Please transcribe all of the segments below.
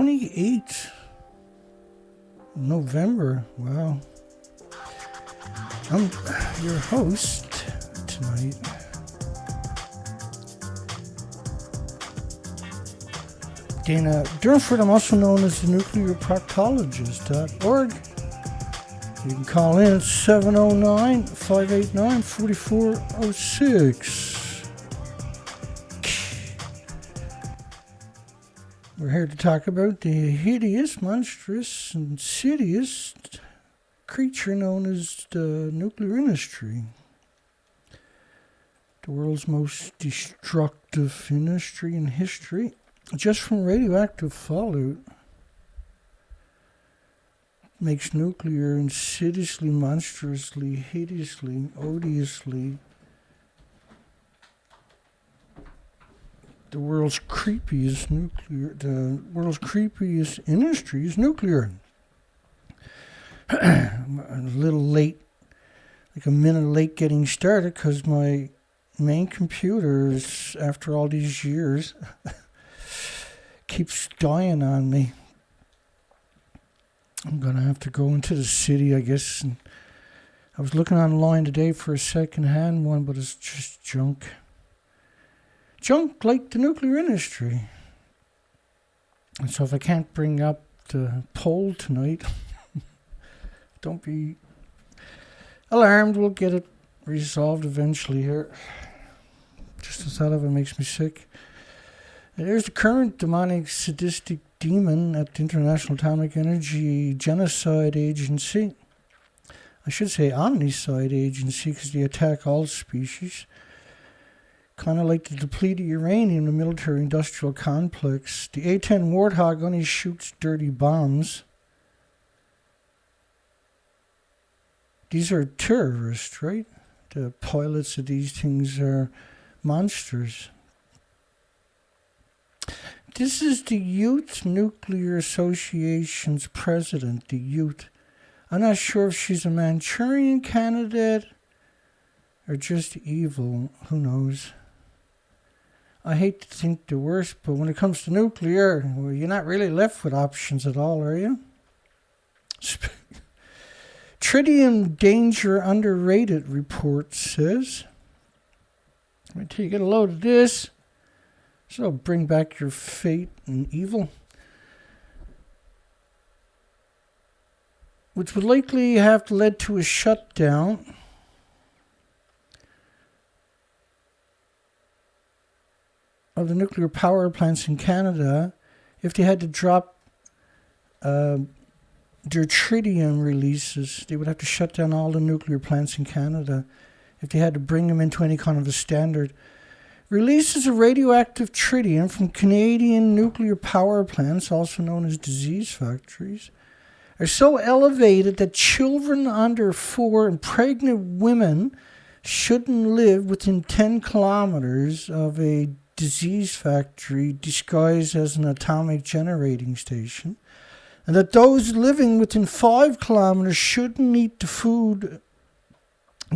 28th November. Wow. I'm your host tonight. Dana Durnford. I'm also known as the nuclearproctologist.org. You can call in at 709-589-4406. We're here to talk about the hideous, monstrous, insidious creature known as the nuclear industry. The world's most destructive industry in history, just from radioactive fallout, makes nuclear insidiously, monstrously, hideously, odiously the world's creepiest industry is nuclear. I'm a little late, like a minute late getting started, because my main computer is, after all these years, keeps dying on me. I'm going to have to go into the city, I guess. And I was looking online today for a second-hand one, but it's just junk. Junk like the nuclear industry. And so if I can't bring up the poll tonight, don't be alarmed. We'll get it resolved eventually here. Just the thought of it makes me sick. And there's the current demonic, sadistic demon at the International Atomic Energy Genocide Agency. I should say Omnicide Agency, because they attack all species. Kind of like the depleted uranium, the military-industrial complex. The A-10 Warthog only shoots dirty bombs. These are terrorists, right? The pilots of these things are monsters. This is the Youth Nuclear Association's president, the Youth. I'm not sure if she's a Manchurian candidate or just evil. Who knows? I hate to think the worst, but when it comes to nuclear, well, you're not really left with options at all, are you? Tritium danger underrated, report says. Wait till you get a load of this. So it'll bring back your fate and evil, which would likely have led to a shutdown of the nuclear power plants in Canada if they had to drop their tritium releases. They would have to shut down all the nuclear plants in Canada if they had to bring them into any kind of a standard. Releases of radioactive tritium from Canadian nuclear power plants, also known as disease factories, are so elevated that children under 4 and pregnant women shouldn't live within 10 kilometers of a disease factory disguised as an atomic generating station, and that those living within 5 kilometers shouldn't eat the food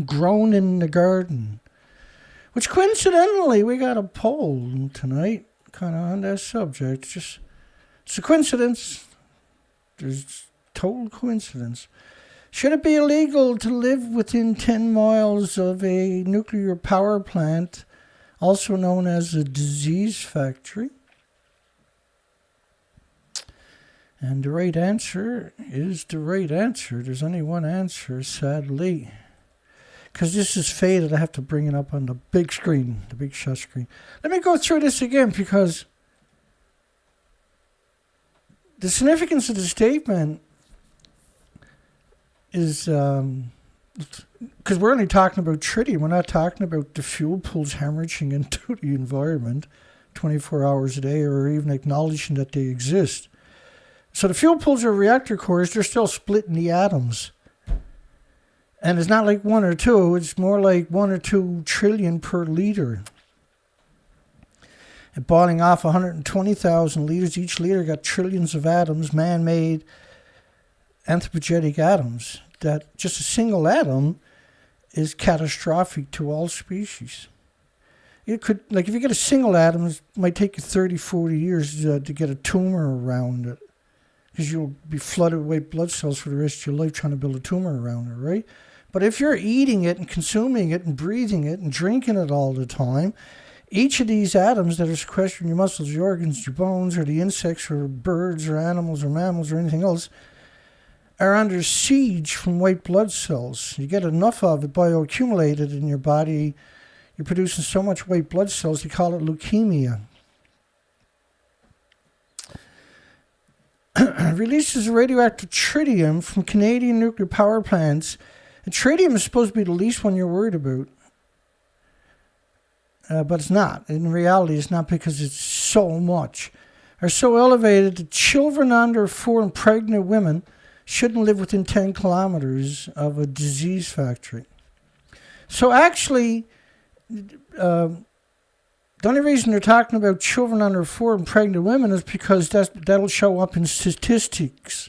grown in the garden. Which coincidentally, we got a poll tonight kind of on that subject. It's a coincidence. There's total coincidence. Should it be illegal to live within 10 miles of a nuclear power plant, also known as a disease factory? And the right answer is the right answer. There's only one answer, sadly. Because this is faded, I have to bring it up on the big screen, the big shot screen. Let me go through this again, because the significance of the statement is, because we're only talking about tritium, we're not talking about the fuel pools hemorrhaging into the environment 24 hours a day, or even acknowledging that they exist. So the fuel pools are reactor cores, they're still splitting the atoms. And it's not like 1 or 2, it's more like 1 or 2 trillion per liter. And boiling off 120,000 liters, each liter got trillions of atoms, man-made anthropogenic atoms, that just a single atom is catastrophic to all species. It could, like, if you get a single atom, it might take you 30, 40 years to get a tumor around it. Because you'll be flooded with white blood cells for the rest of your life trying to build a tumor around it, right? But if you're eating it and consuming it and breathing it and drinking it all the time, each of these atoms that are sequestered in your muscles, your organs, your bones, or the insects, or birds, or animals, or mammals, or anything else, are under siege from white blood cells. You get enough of it bioaccumulated in your body, you're producing so much white blood cells, they call it leukemia. Releases radioactive tritium from Canadian nuclear power plants. And tritium is supposed to be the least one you're worried about. But it's not. In reality, it's not, because it's so much. Are so elevated that children under 4 and pregnant women shouldn't live within 10 kilometers of a disease factory. So actually, the only reason they're talking about children under 4 and pregnant women is because that'll show up in statistics.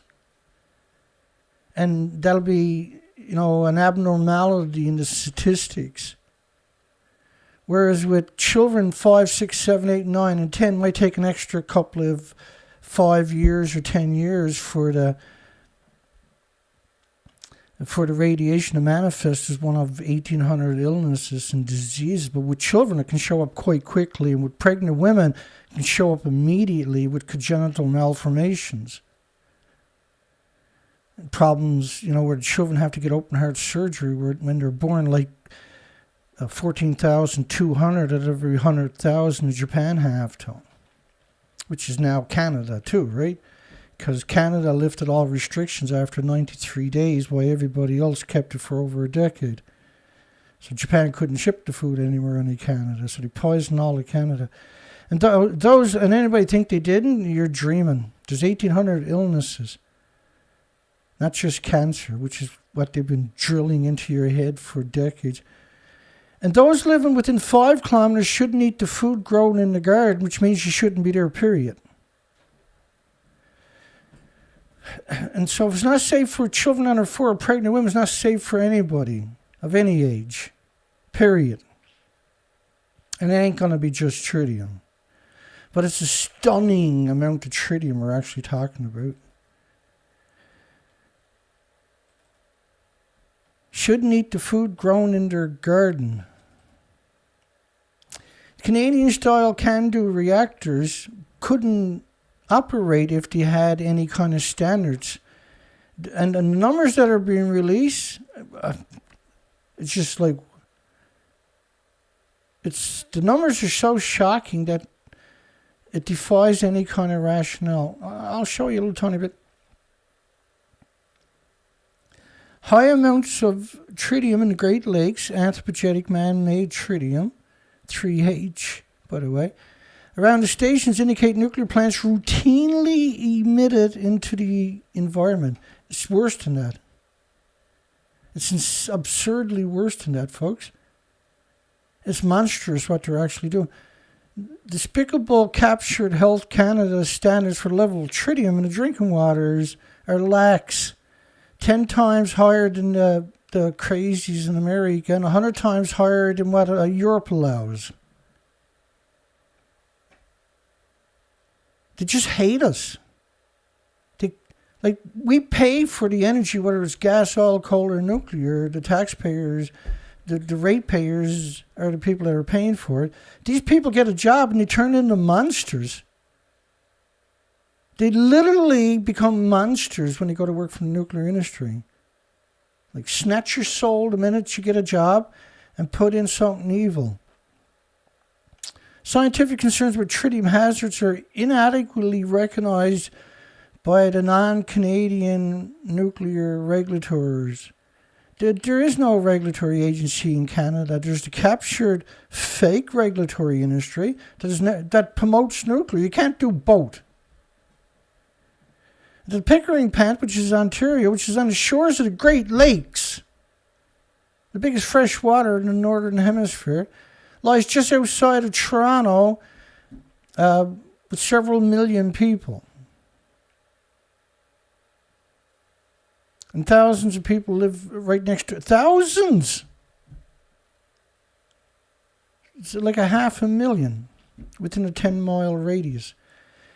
And that'll be, an abnormality in the statistics. Whereas with children 5, 6, 7, 8, 9, and 10, might take an extra couple of 5 years or 10 years for the radiation to manifest as one of 1,800 illnesses and diseases. But with children, it can show up quite quickly. And with pregnant women, it can show up immediately with congenital malformations. Problems, where the children have to get open heart surgery when they're born, like 14,200 out of every 100,000 in Japan have to. Which is now Canada too, right? Because Canada lifted all restrictions after 93 days while everybody else kept it for over a decade. So Japan couldn't ship the food anywhere in Canada, so they poisoned all of Canada. And and anybody think they didn't? You're dreaming. There's 1,800 illnesses. Not just cancer, which is what they've been drilling into your head for decades. And those living within 5 kilometers shouldn't eat the food grown in the garden, which means you shouldn't be there, period. And so if it's not safe for children under 4 or pregnant women, it's not safe for anybody of any age, period. And it ain't going to be just tritium. But it's a stunning amount of tritium we're actually talking about. Shouldn't eat the food grown in their garden. Canadian-style CANDU reactors couldn't operate if they had any kind of standards. And the numbers that are being released, it's just like, the numbers are so shocking that it defies any kind of rationale. I'll show you a little tiny bit. High amounts of tritium in the Great Lakes, anthropogenic man-made tritium, 3H, by the way, around the stations indicate nuclear plants routinely emit it into the environment. It's worse than that. It's absurdly worse than that, folks. It's monstrous what they're actually doing. Despicable captured Health Canada standards for the level of tritium in the drinking waters are lax. 10 times higher than the crazies in America and 100 times higher than what Europe allows. They just hate us. We pay for the energy, whether it's gas, oil, coal, or nuclear. The taxpayers, the ratepayers are the people that are paying for it. These people get a job and they turn into monsters. They literally become monsters when they go to work for the nuclear industry. Like, snatch your soul the minute you get a job and put in something evil. Scientific concerns about tritium hazards are inadequately recognized by the non-Canadian nuclear regulators. There is no regulatory agency in Canada. There's the captured fake regulatory industry that promotes nuclear. You can't do both. The Pickering plant, which is Ontario, which is on the shores of the Great Lakes, the biggest fresh water in the Northern Hemisphere, lies just outside of Toronto with several million people. And thousands of people live right next to it. Thousands! It's like 500,000 within a 10-mile radius.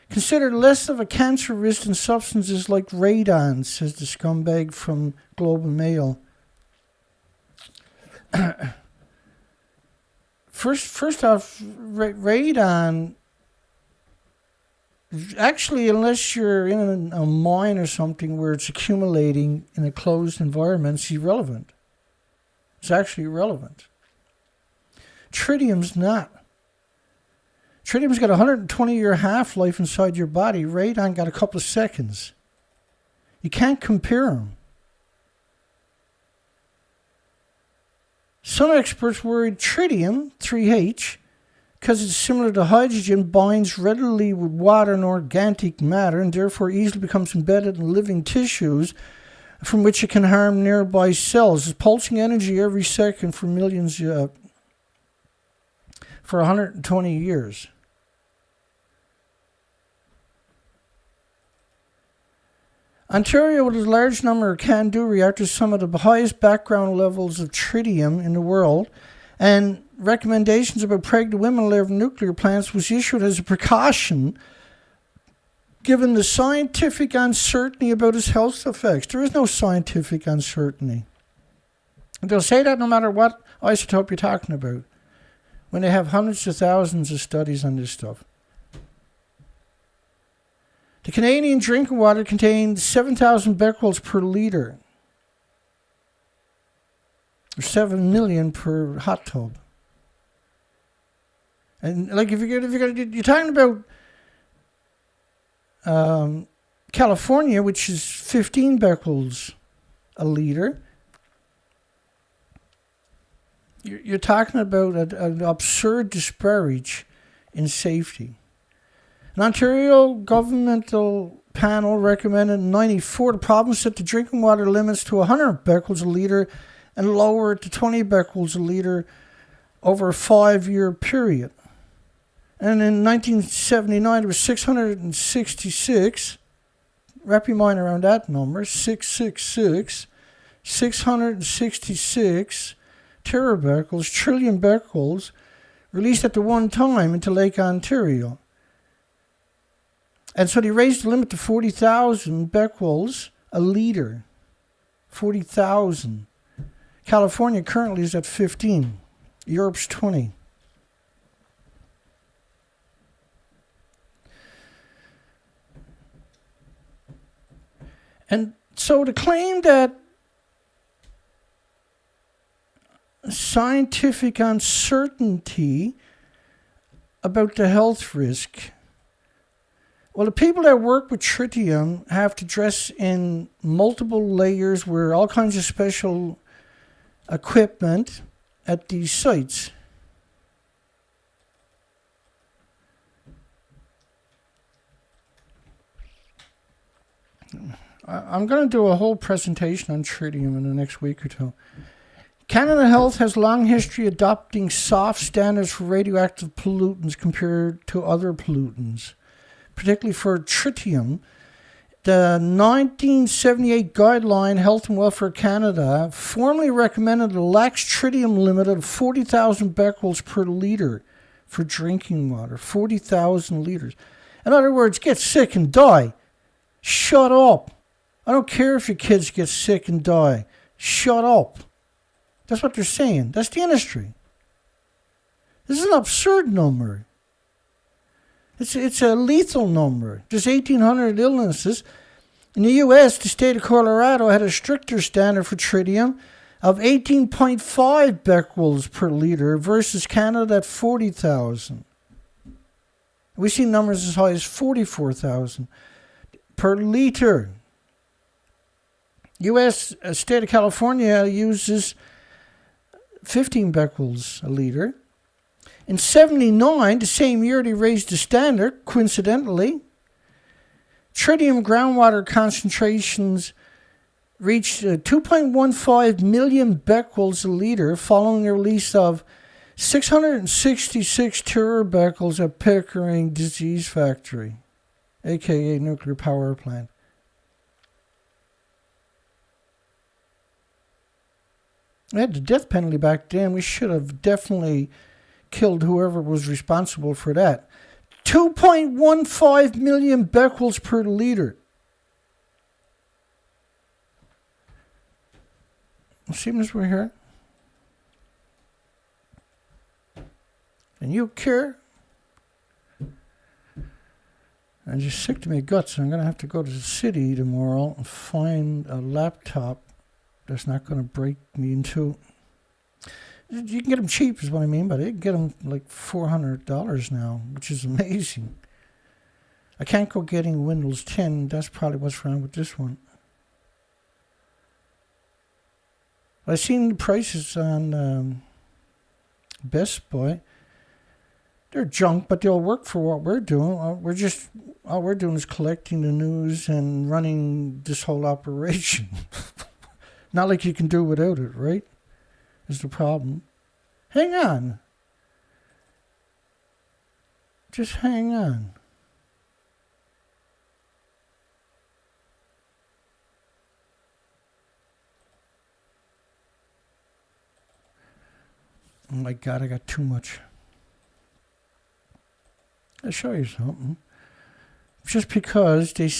Considered less of a cancer risk than substances like radon, says the scumbag from Global Mail. First off, radon, actually, unless you're in a mine or something where it's accumulating in a closed environment, it's irrelevant. It's actually irrelevant. Tritium's not. Tritium's got a 120-year half-life inside your body. Radon got a couple of seconds. You can't compare them. Some experts worried tritium, 3H, because it's similar to hydrogen, binds readily with water and organic matter and therefore easily becomes embedded in living tissues from which it can harm nearby cells. It's pulsing energy every second for millions, for 120 years. Ontario, with a large number of CANDU reactors, some of the highest background levels of tritium in the world, and recommendations about pregnant women who live in nuclear plants was issued as a precaution given the scientific uncertainty about its health effects. There is no scientific uncertainty. They'll say that no matter what isotope you're talking about, when they have hundreds of thousands of studies on this stuff. The Canadian drinking water contains 7,000 becquerels per litre, or 7 million per hot tub. And like if you're talking about California, which is 15 becquerels a litre, you're talking about an absurd disparage in safety. An Ontario governmental panel recommended in 1994 the province set the drinking water limits to 100 becquerels a litre and lower it to 20 becquerels a litre over a 5-year period. And in 1979, there was 666, wrap your mind around that number, 666 terabecquerels, trillion becquerels, released at the one time into Lake Ontario. And so they raised the limit to 40,000 becquerels a litre. 40,000. California currently is at 15. Europe's 20. And so to claim that scientific uncertainty about the health risk, well, the people that work with tritium have to dress in multiple layers, wear all kinds of special equipment at these sites. I'm going to do a whole presentation on tritium in the next week or two. Canada Health has a long history adopting soft standards for radioactive pollutants compared to other pollutants, particularly for tritium. The 1978 guideline, Health and Welfare Canada, formally recommended a lax tritium limit of 40,000 becquerels per litre for drinking water. 40,000 litres. In other words, get sick and die. Shut up. I don't care if your kids get sick and die. Shut up. That's what they're saying. That's the industry. This is an absurd number. It's a lethal number. There's 1,800 illnesses. In the U.S., the state of Colorado had a stricter standard for tritium of 18.5 becquerels per litre versus Canada at 40,000. We've seen numbers as high as 44,000 per litre. U.S. State of California uses 15 becquerels a litre. In 1979, the same year they raised the standard, coincidentally, tritium groundwater concentrations reached 2.15 million becquerels a litre following the release of 666 terabecquerels at Pickering Disease Factory, aka nuclear power plant. We had the death penalty back then. We should have definitely killed whoever was responsible for that. 2.15 million becquerels per liter. See, as we're here. And you care? I'm just sick to my guts. I'm going to have to go to the city tomorrow and find a laptop that's not going to break me in two. You can get them cheap, is what I mean, but you can get them like $400 now, which is amazing. I can't go getting Windows 10. That's probably what's wrong with this one. I've seen the prices on Best Buy. They're junk, but they'll work for what we're doing. All we're doing is collecting the news and running this whole operation. Not like you can do without it, right? Is the problem. Hang on. Just hang on. Oh my God, I got too much. I'll show you something. Just because they...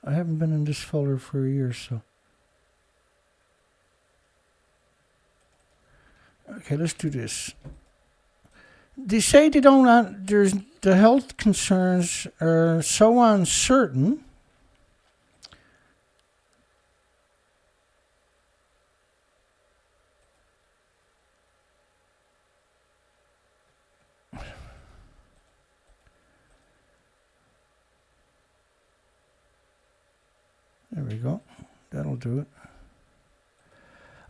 I haven't been in this folder for a year, so... Okay, let's do this. They say they don't... There's the health concerns are so uncertain... There we go. That'll do it.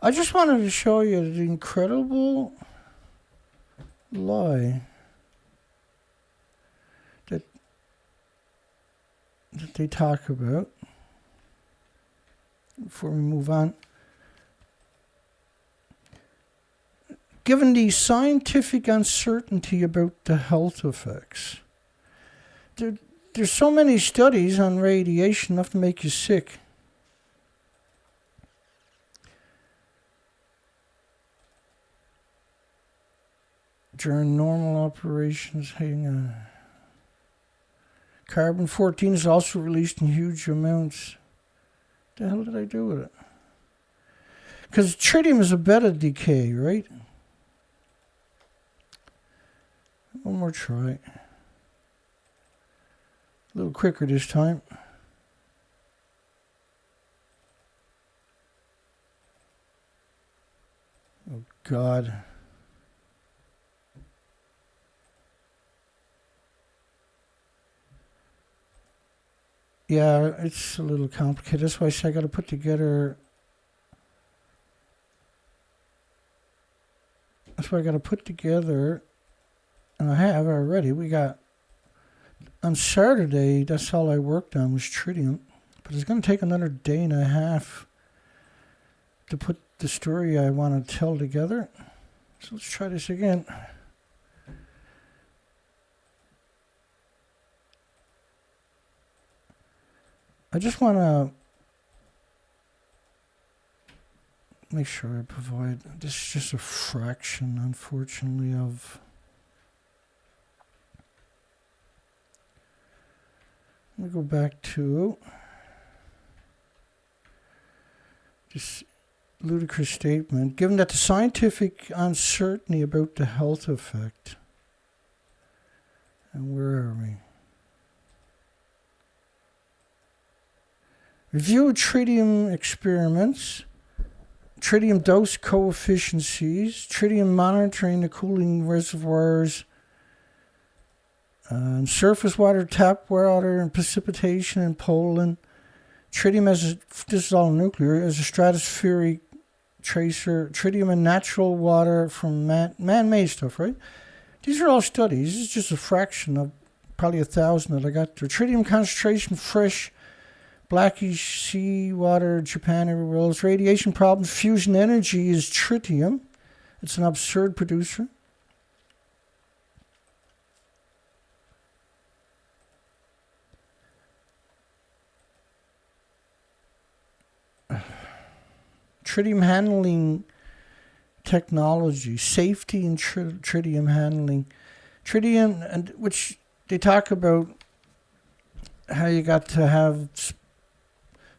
I just wanted to show you the incredible lie that they talk about before we move on. Given the scientific uncertainty about the health effects, there's so many studies on radiation enough to make you sick. During normal operations, hang on. Carbon-14 is also released in huge amounts. What the hell did I do with it? Because tritium is a beta decay, right? One more try. A little quicker this time. Oh, God. Yeah, it's a little complicated. That's why I say I got to put together... That's why I got to put together... And I have already. We got... On Saturday, that's all I worked on was tritium. But it's going to take another day and a half to put the story I want to tell together. So let's try this again. I just want to make sure I provide... This is just a fraction, unfortunately, of... Let me go back to this ludicrous statement. Given that the scientific uncertainty about the health effect, and where are we? Review tritium experiments, tritium dose coefficients, tritium monitoring the cooling reservoirs, surface water, tap water, and precipitation in Poland. Tritium this is all nuclear, as a stratospheric tracer. Tritium in natural water from man-made stuff, right? These are all studies. This is just a fraction of probably 1,000 that I got there. Tritium concentration, fresh, blackish sea water, Japan, everywhere else. Radiation problems, fusion energy is tritium. It's an absurd producer. tritium handling technology, safety in tritium handling. Tritium, and which they talk about how you got to have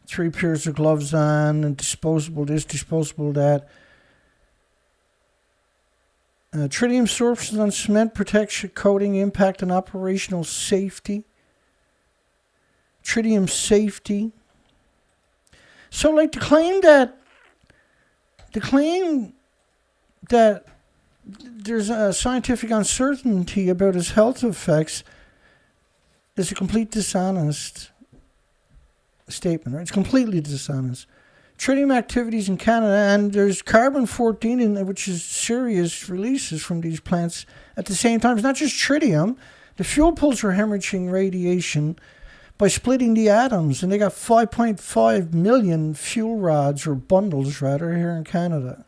3 pairs of gloves on and disposable this, disposable that. Tritium sources on cement, protection, coating, impact, and operational safety. Tritium safety. So, like, the claim that there's a scientific uncertainty about its health effects is a complete dishonest statement. Right? It's completely dishonest. Tritium activities in Canada, and there's carbon-14 in there, which is serious releases from these plants at the same time. It's not just tritium. The fuel pools are hemorrhaging radiation by splitting the atoms, and they got 5.5 million fuel rods, or bundles rather, here in Canada.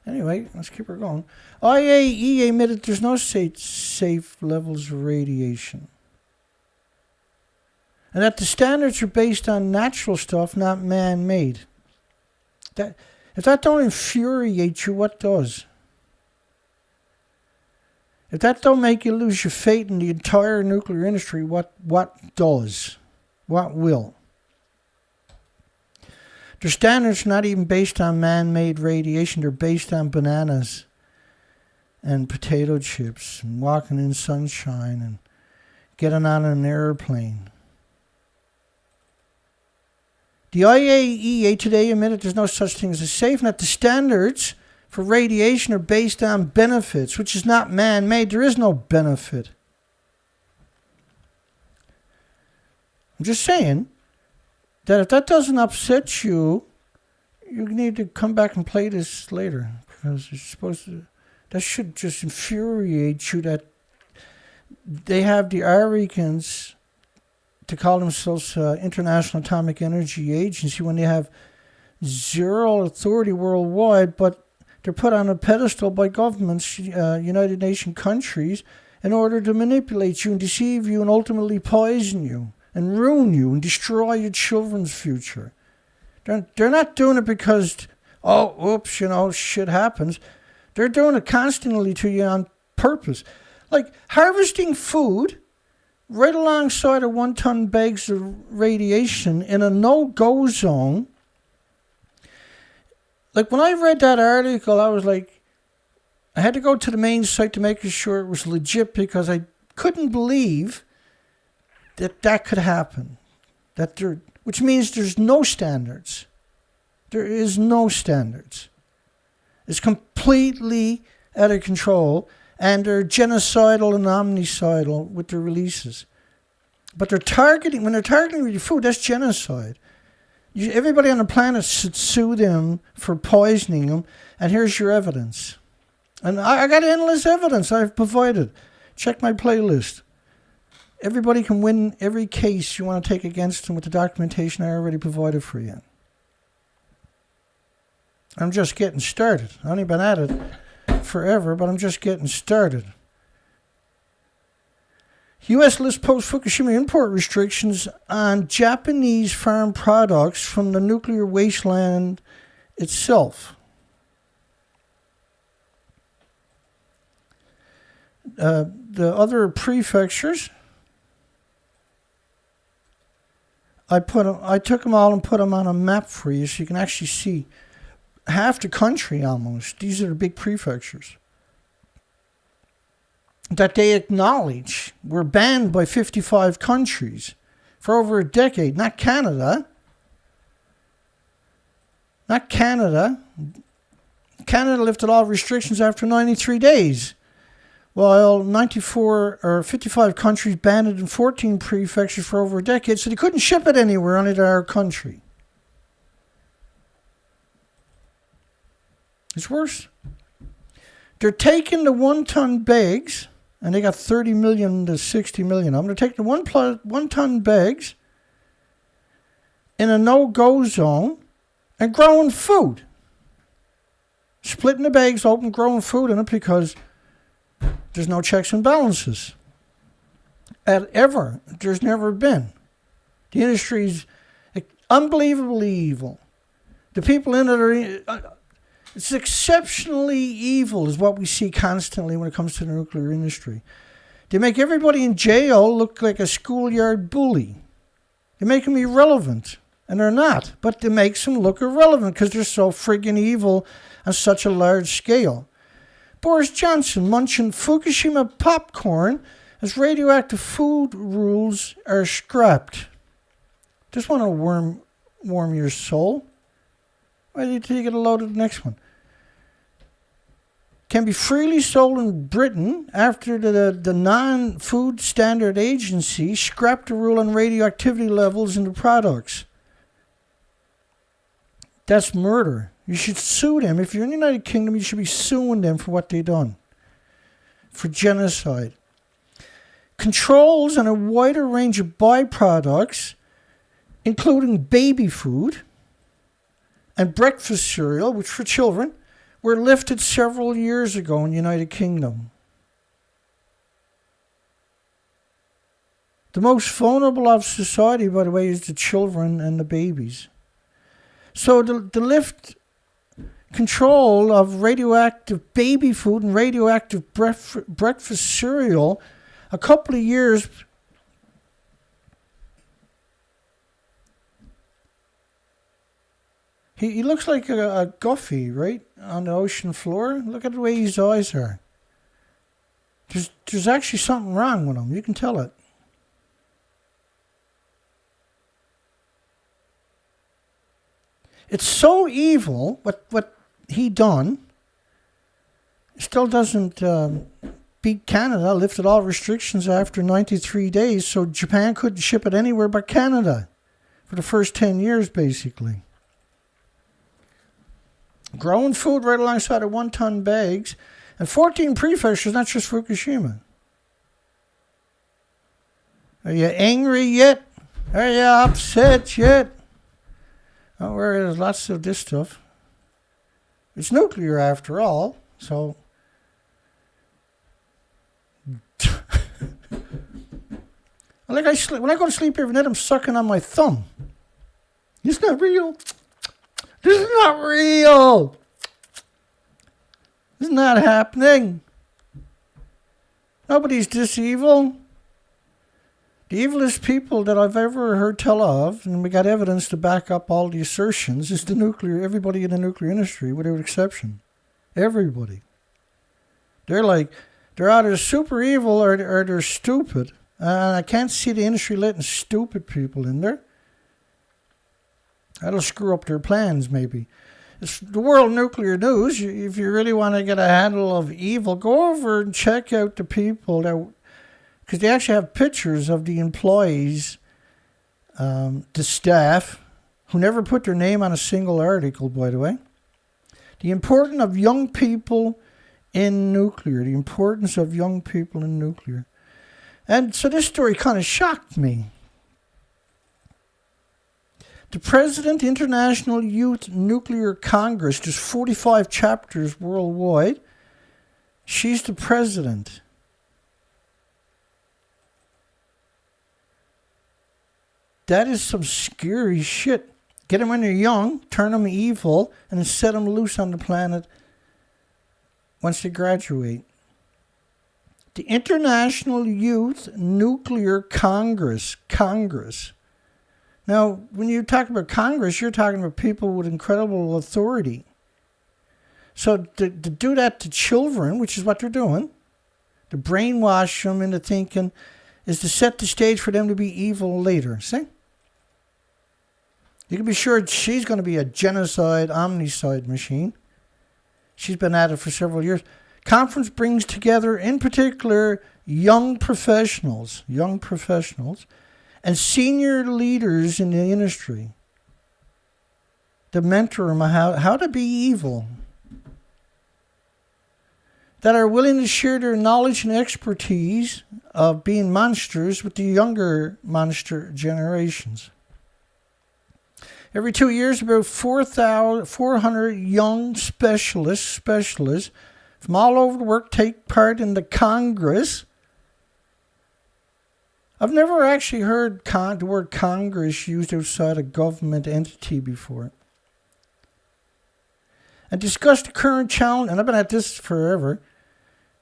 Anyway, let's keep her going. IAEA admitted there's no safe levels of radiation. And that the standards are based on natural stuff, not man-made. If that don't infuriate you, what does? If that don't make you lose your faith in the entire nuclear industry, what does? What will? Their standards are not even based on man-made radiation. They're based on bananas and potato chips and walking in sunshine and getting on an airplane. The IAEA today admitted there's no such thing as a safe, and that the standards for radiation are based on benefits, which is not man-made. There is no benefit. I'm just saying that if that doesn't upset you, you need to come back and play this later, because it's supposed to. That should just infuriate you that they have the arrogance to call themselves International Atomic Energy Agency when they have zero authority worldwide, but they're put on a pedestal by governments, United Nations countries, in order to manipulate you and deceive you and ultimately poison you and ruin you and destroy your children's future. They're not doing it because, shit happens. They're doing it constantly to you on purpose. Like harvesting food right alongside of 1-ton bags of radiation in a no-go zone. Like when I read that article, I was like, I had to go to the main site to make sure it was legit, because I couldn't believe that could happen. Which means there's no standards. There is no standards. It's completely out of control. And they're genocidal and omnicidal with their releases. But when they're targeting your food, that's genocide. Everybody on the planet should sue them for poisoning them, and here's your evidence. And I got endless evidence I've provided. Check my playlist. Everybody can win every case you want to take against them with the documentation I already provided for you. I'm just getting started. I've only been at it forever, but I'm just getting started. U.S. lists post-Fukushima import restrictions on Japanese farm products from the nuclear wasteland itself. The other prefectures, I took them all and put them on a map for you so you can actually see half the country almost. These are the big prefectures that they acknowledge were banned by 55 countries for over a decade. Not Canada. Not Canada. Canada lifted all restrictions after 93 days, while 94 or 55 countries banned it in 14 prefectures for over a decade, so they couldn't ship it anywhere only to our country. It's worse. They're taking the 1-ton bags, and they got 30 million to 60 million of them. They're taking the 1-ton bags in a no-go zone and growing food. Splitting the bags open, growing food in it, because there's no checks and balances. There's never been. The industry's unbelievably evil. The people in it are... It's exceptionally evil is what we see constantly when it comes to the nuclear industry. They make everybody in jail look like a schoolyard bully. They make them irrelevant, and they're not. But it makes them look irrelevant because they're so friggin' evil on such a large scale. Boris Johnson munching Fukushima popcorn as radioactive food rules are scrapped. Just want to warm your soul. Wait till you get a load of the next one. Can be freely sold in Britain after the non-food standard agency scrapped the rule on radioactivity levels in the products. That's murder. You should sue them. If you're in the United Kingdom, you should be suing them for what they've done. For genocide. Controls on a wider range of byproducts, including baby food and breakfast cereal, which for children, were lifted several years ago in the United Kingdom. The most vulnerable of society, by the way, is the children and the babies. So the lift control of radioactive baby food and radioactive breakfast cereal a couple of years He looks like a guffey, right, on the ocean floor. Look at the way his eyes are. There's actually something wrong with him. You can tell it. It's so evil, what he done. Still doesn't beat Canada. Lifted all restrictions after 93 days, so Japan couldn't ship it anywhere but Canada for the first 10 years, basically. Growing food right alongside of 1-ton bags, and 14 prefectures, not just Fukushima. Are you angry yet? Are you upset yet? Don't worry, there's lots of this stuff. It's nuclear after all, so... when I go to sleep every night, I'm sucking on my thumb. It's not real. This is not real. This is not happening. Nobody's this evil. The evilest people that I've ever heard tell of, and we got evidence to back up all the assertions, is everybody in the nuclear industry, without exception. Everybody. They're either super evil or they're stupid. And I can't see the industry letting stupid people in there. That'll screw up their plans, maybe. It's the World Nuclear News. If you really want to get a handle of evil, go over and check out the people that... Because they actually have pictures of the employees, the staff, who never put their name on a single article, by the way. The importance of young people in nuclear. The importance of young people in nuclear. And so this story kind of shocked me. The President International Youth Nuclear Congress, there's 45 chapters worldwide. She's the president. That is some scary shit. Get them when they're young, turn them evil, and then set them loose on the planet once they graduate. The International Youth Nuclear Congress. Now, when you talk about Congress, you're talking about people with incredible authority. So to do that to children, which is what they're doing, to brainwash them into thinking, is to set the stage for them to be evil later. See? You can be sure she's going to be a genocide, omnicide machine. She's been at it for several years. Conference brings together, in particular, young professionals, and senior leaders in the industry to mentor them how to be evil, that are willing to share their knowledge and expertise of being monsters with the younger monster generations. Every 2 years, about 400 young specialists from all over the world take part in the Congress I've never actually heard the word Congress used outside a government entity before. And discuss the current challenge, and I've been at this forever,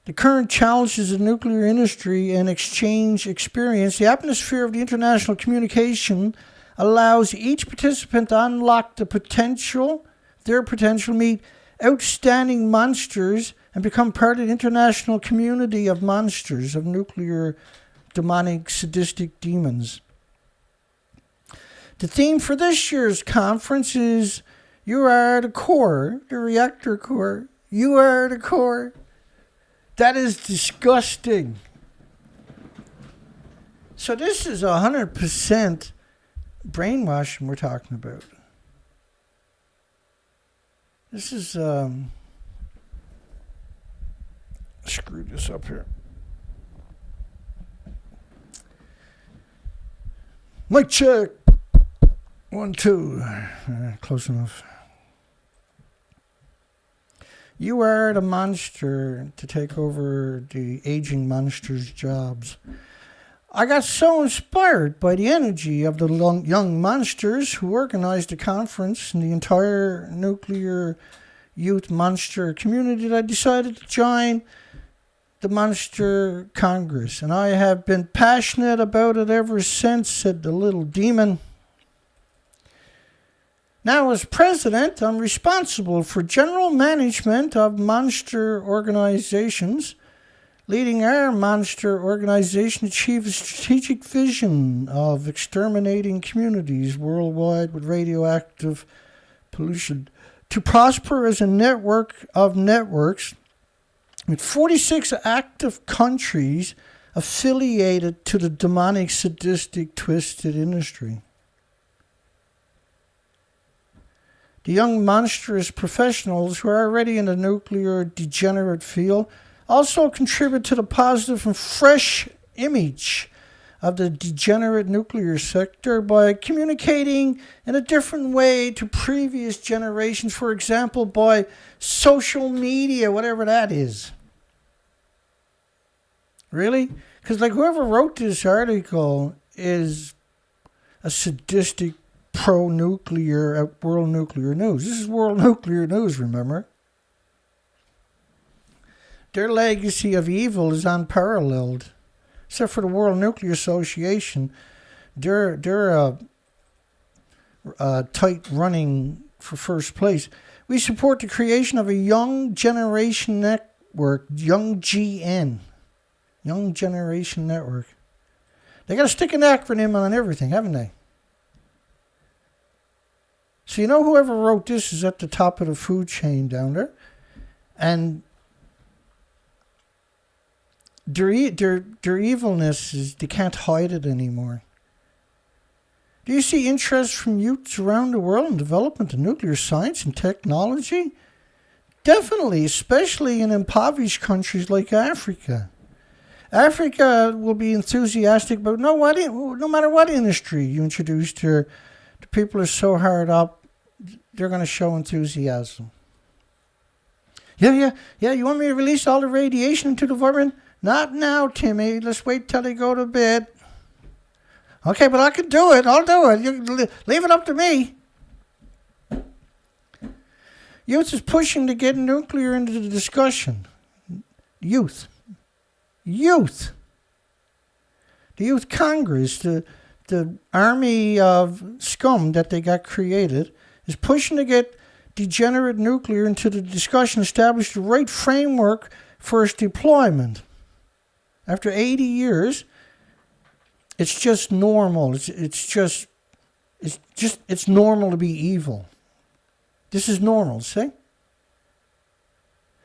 the current challenges of the nuclear industry and exchange experience. The atmosphere of the international communication allows each participant to unlock their potential, meet outstanding monsters, and become part of the international community of monsters, of nuclear demonic sadistic demons. The theme for this year's conference is You Are the Core, the reactor core. You are the core. That is disgusting. So this is 100% brainwashing we're talking about. This is, screw this up here. Mic check. 1, 2. Close enough. You are the monster to take over the aging monster's jobs. I got so inspired by the energy of the young monsters who organized the conference and the entire nuclear youth monster community that I decided to join the Monster Congress. And I have been passionate about it ever since, said the little demon. Now, as president, I'm responsible for general management of monster organizations, leading our monster organization to achieve a strategic vision of exterminating communities worldwide with radioactive pollution, to prosper as a network of networks with 46 active countries affiliated to the demonic, sadistic, twisted industry. The young monstrous professionals who are already in the nuclear degenerate field also contribute to the positive and fresh image of the degenerate nuclear sector by communicating in a different way to previous generations, for example, by social media, whatever that is. Really? Because whoever wrote this article is a sadistic pro-nuclear at World Nuclear News. This is World Nuclear News, remember? Their legacy of evil is unparalleled. Except for the World Nuclear Association, they're tight running for first place. We support the creation of a young generation network, Young Generation Network. They got to stick an acronym on everything, haven't they? So whoever wrote this is at the top of the food chain down there. And their evilness is, they can't hide it anymore. Do you see interest from youths around the world in development of nuclear science and technology? Definitely, especially in impoverished countries like Africa. Africa will be enthusiastic about no matter what industry you introduce here. The people are so hard up, they're going to show enthusiasm. Yeah, you want me to release all the radiation into the environment? Not now, Timmy. Let's wait till they go to bed. Okay, but I can do it. I'll do it. You leave it up to me. Youth is pushing to get nuclear into the discussion. Youth. The Youth Congress, the army of scum that they got created, is pushing to get degenerate nuclear into the discussion, establish the right framework for its deployment. After 80 years, it's just normal. It's normal to be evil. This is normal, see?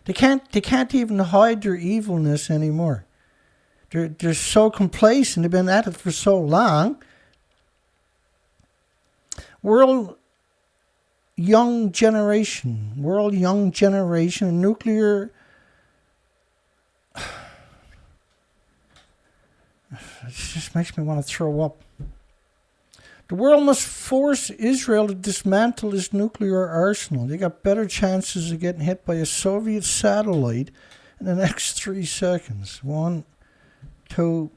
They can't even hide their evilness anymore. They're so complacent. They've been at it for so long. World young generation, nuclear. It just makes me want to throw up. The world must force Israel to dismantle its nuclear arsenal. They got better chances of getting hit by a Soviet satellite in the next 3 seconds. 1, 2.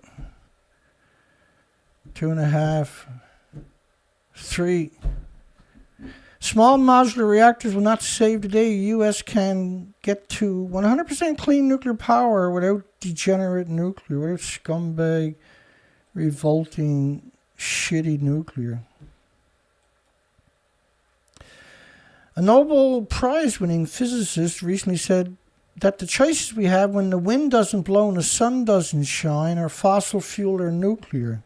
2.5, 3. Small modular reactors will not save the day. U.S. can get to 100% clean nuclear power without degenerate nuclear, without scumbag, revolting, shitty nuclear. A Nobel Prize-winning physicist recently said that the choices we have when the wind doesn't blow and the sun doesn't shine are fossil fuel or nuclear.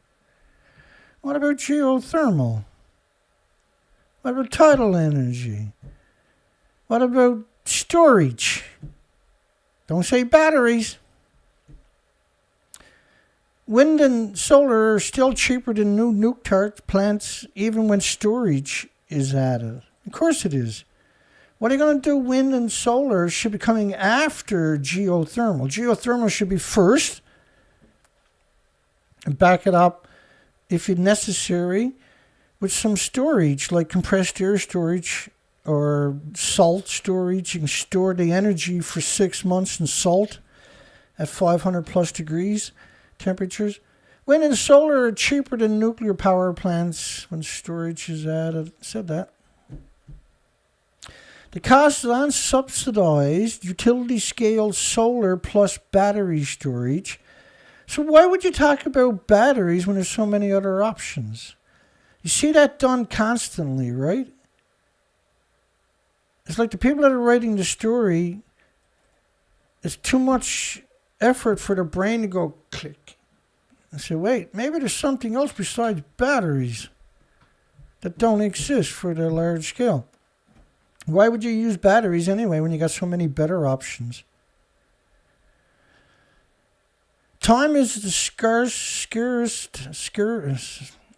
What about geothermal? What about tidal energy? What about storage? Don't say batteries. Wind and solar are still cheaper than new nuke plants, even when storage is added. Of course it is. What are you going to do? Wind and solar should be coming after geothermal. Geothermal should be first, and back it up, if necessary, with some storage, like compressed air storage or salt storage. You can store the energy for 6 months in salt at 500 plus degrees temperatures. Wind and solar are cheaper than nuclear power plants when storage is added. I said that. The cost of unsubsidized utility-scale solar plus battery storage. So why would you talk about batteries when there's so many other options? You see that done constantly, right? It's like the people that are writing the story, it's too much effort for the brain to go click and say, wait, maybe there's something else besides batteries that don't exist for the large scale. Why would you use batteries anyway when you got so many better options? Time is the scarce,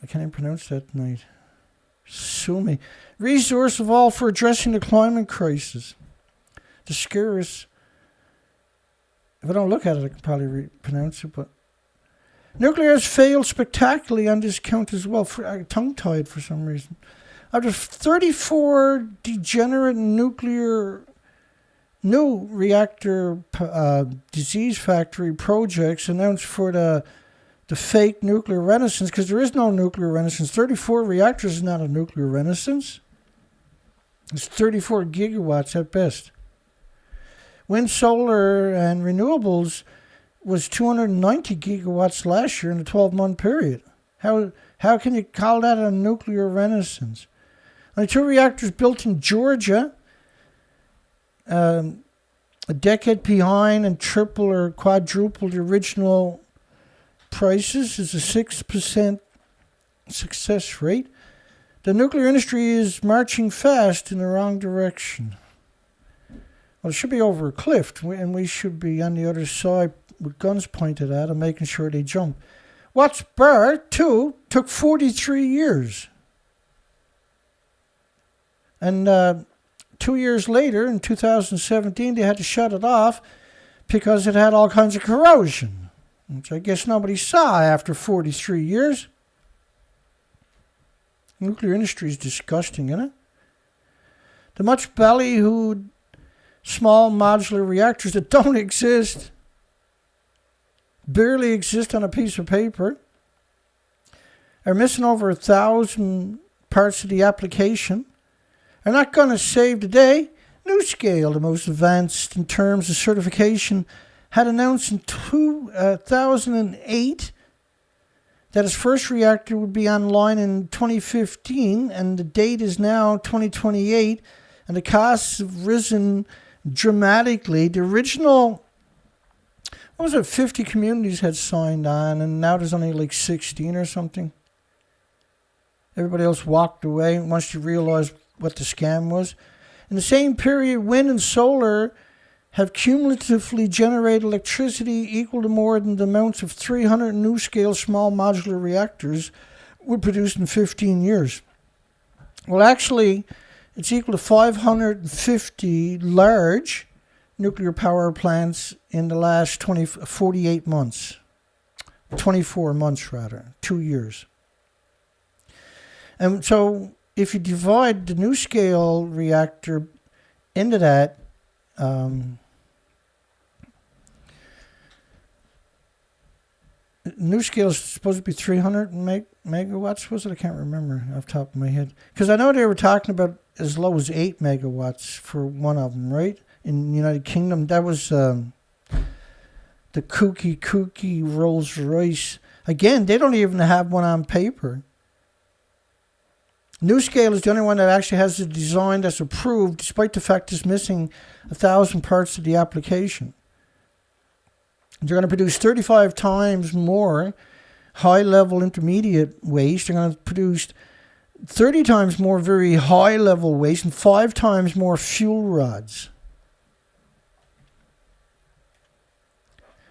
I can't even pronounce that tonight. Sue me. Resource of all for addressing the climate crisis. The scarce, if I don't look at it, I can probably pronounce it, but nuclear has failed spectacularly on this count as well. I'm tongue-tied for some reason. Out of 34 degenerate new reactor disease factory projects announced for the fake nuclear renaissance, because there is no nuclear renaissance. 34 reactors is not a nuclear renaissance. It's 34 gigawatts at best. Wind, solar, and renewables was 290 gigawatts last year in a 12-month period. How can you call that a nuclear renaissance? Only 2 reactors built in Georgia, a decade behind and triple or quadruple the original prices, is a 6% success rate. The nuclear industry is marching fast in the wrong direction. Well, it should be over a cliff, and we should be on the other side with guns pointed at them, making sure they jump. Watts Bar 2 took 43 years. And 2 years later, in 2017, they had to shut it off because it had all kinds of corrosion, which I guess nobody saw after 43 years. Nuclear industry is disgusting, isn't it? The much ballyhooed small modular reactors that don't exist, barely exist on a piece of paper, are missing over 1,000 parts of the application, are not going to save the day. NuScale, the most advanced in terms of certification, had announced in 2008 that its first reactor would be online in 2015, and the date is now 2028, and the costs have risen dramatically. The original, 50 communities had signed on, and now there's only like 16 or something. Everybody else walked away once you realized what the scam was. In the same period, wind and solar have cumulatively generated electricity equal to more than the amounts of 300 NuScale small modular reactors were produced in 15 years. Well, actually, it's equal to 550 large nuclear power plants in the last 48 months. 24 months, rather. 2 years. And so, if you divide the NuScale reactor into that, NuScale is supposed to be 300 meg, megawatts was it? I can't remember off the top of my head. Because I know they were talking about as low as 8 megawatts for one of them, right? In the United Kingdom, that was the kooky Rolls Royce. Again, they don't even have one on paper. NuScale is the only one that actually has a design that's approved, despite the fact it's missing 1,000 parts of the application. They're going to produce 35 times more high-level intermediate waste. They're going to produce 30 times more very high-level waste and 5 times more fuel rods.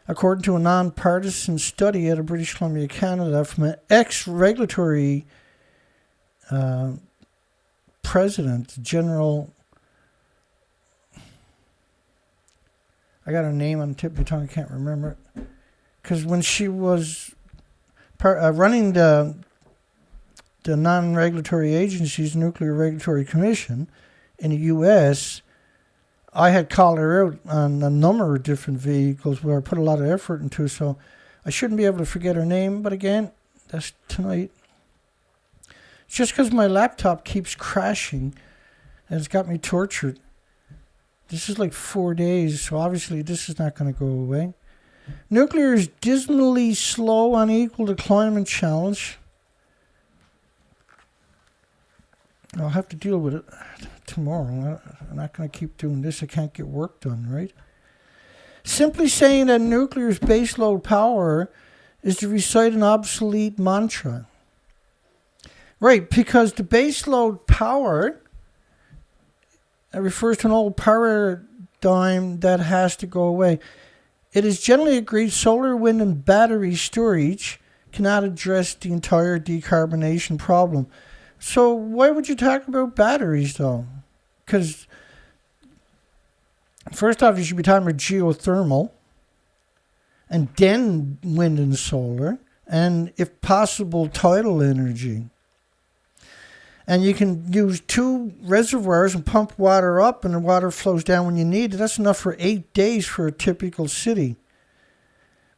According to a non-partisan study out of British Columbia, Canada, from an ex-regulatory president, General... I got her name on the tip of my tongue, I can't remember it. Because when she was running the non-regulatory agencies, Nuclear Regulatory Commission in the U.S., I had called her out on a number of different vehicles where I put a lot of effort into, so I shouldn't be able to forget her name. But again, that's tonight. It's just because my laptop keeps crashing and it's got me tortured. This is like 4 days, so obviously this is not going to go away. Nuclear is dismally slow, unequal to climate challenge. I'll have to deal with it tomorrow. I'm not going to keep doing this. I can't get work done, right? Simply saying that nuclear's baseload power is to recite an obsolete mantra. Right, because the baseload power refers to an old paradigm that has to go away. It is generally agreed solar, wind, and battery storage cannot address the entire decarbonation problem. So why would you talk about batteries, though? Because first off, you should be talking about geothermal, and then wind and solar, and if possible, tidal energy. And you can use 2 reservoirs and pump water up, and the water flows down when you need it. That's enough for 8 days for a typical city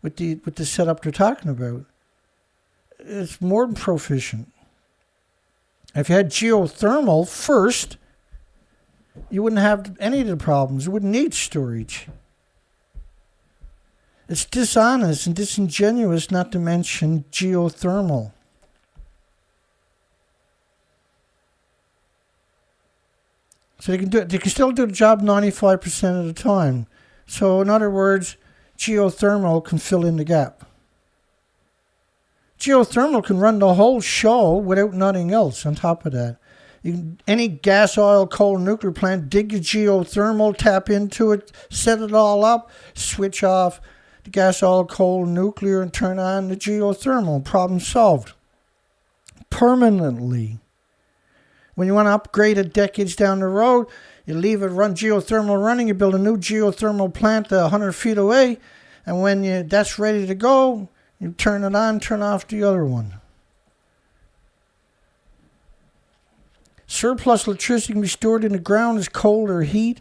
with the setup they're talking about. It's more than proficient. If you had geothermal first, you wouldn't have any of the problems. You wouldn't need storage. It's dishonest and disingenuous not to mention geothermal. So they can do it. They can still do the job 95% of the time. So in other words, geothermal can fill in the gap. Geothermal can run the whole show without nothing else on top of that. Any gas, oil, coal, nuclear plant, dig your geothermal, tap into it, set it all up, switch off the gas, oil, coal, nuclear, and turn on the geothermal. Problem solved. Permanently. When you want to upgrade it decades down the road, you leave it run geothermal running, you build a new geothermal plant 100 feet away, and when that's ready to go, you turn it on, turn off the other one. Surplus electricity can be stored in the ground as cold or heat.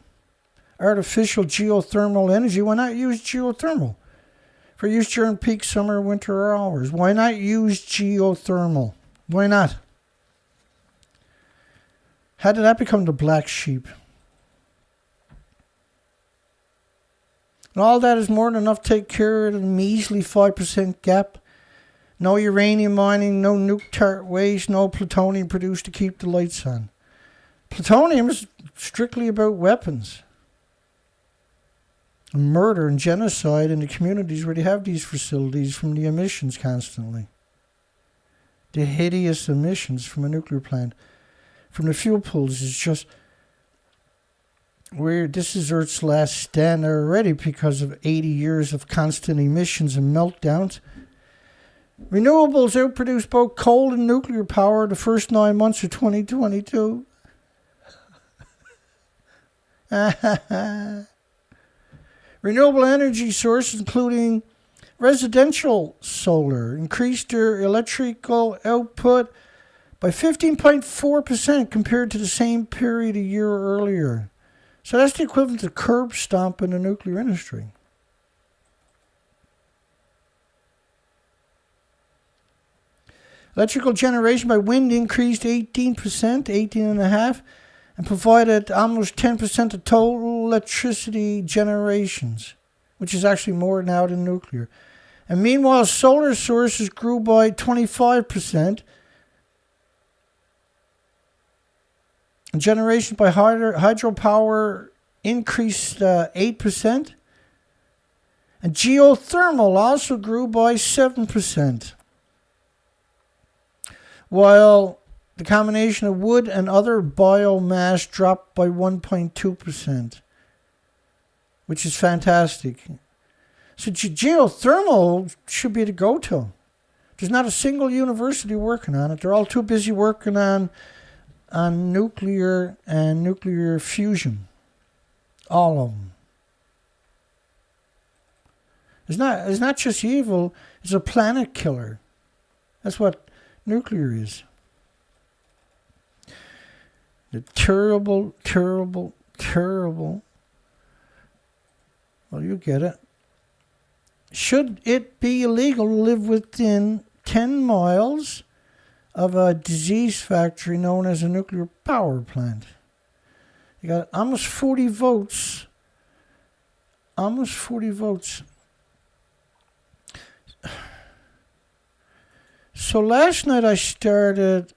Artificial geothermal energy. Why not use geothermal for use during peak summer, winter hours? Why not use geothermal? Why not? How did that become the black sheep? And all that is more than enough to take care of the measly 5% gap. No uranium mining, no nuke waste, no plutonium produced to keep the lights on. Plutonium is strictly about weapons. Murder and genocide in the communities where they have these facilities from the emissions constantly. The hideous emissions from a nuclear plant. From the fuel pools is just where this is Earth's last stand already because of 80 years of constant emissions and meltdowns. Renewables outproduced both coal and nuclear power the first 9 months of 2022. Renewable energy sources, including residential solar, increased their electrical output by 15.4% compared to the same period a year earlier. So that's the equivalent to curb stomp in the nuclear industry. Electrical generation by wind increased 18%, 18.5%, and provided almost 10% of total electricity generations, which is actually more now than nuclear. And meanwhile, solar sources grew by 25%. And generation by hydropower increased 8%. And geothermal also grew by 7%. While the combination of wood and other biomass dropped by 1.2%, which is fantastic. So geothermal should be the go-to. There's not a single university working on it. They're all too busy working on nuclear and nuclear fusion. All of them. It's not just evil, it's a planet killer. That's what nuclear is. The terrible, terrible, terrible. Well, you get it. Should it be illegal to live within 10 miles of a disease factory known as a nuclear power plant? You got almost 40 votes. Almost 40 votes. So last night I started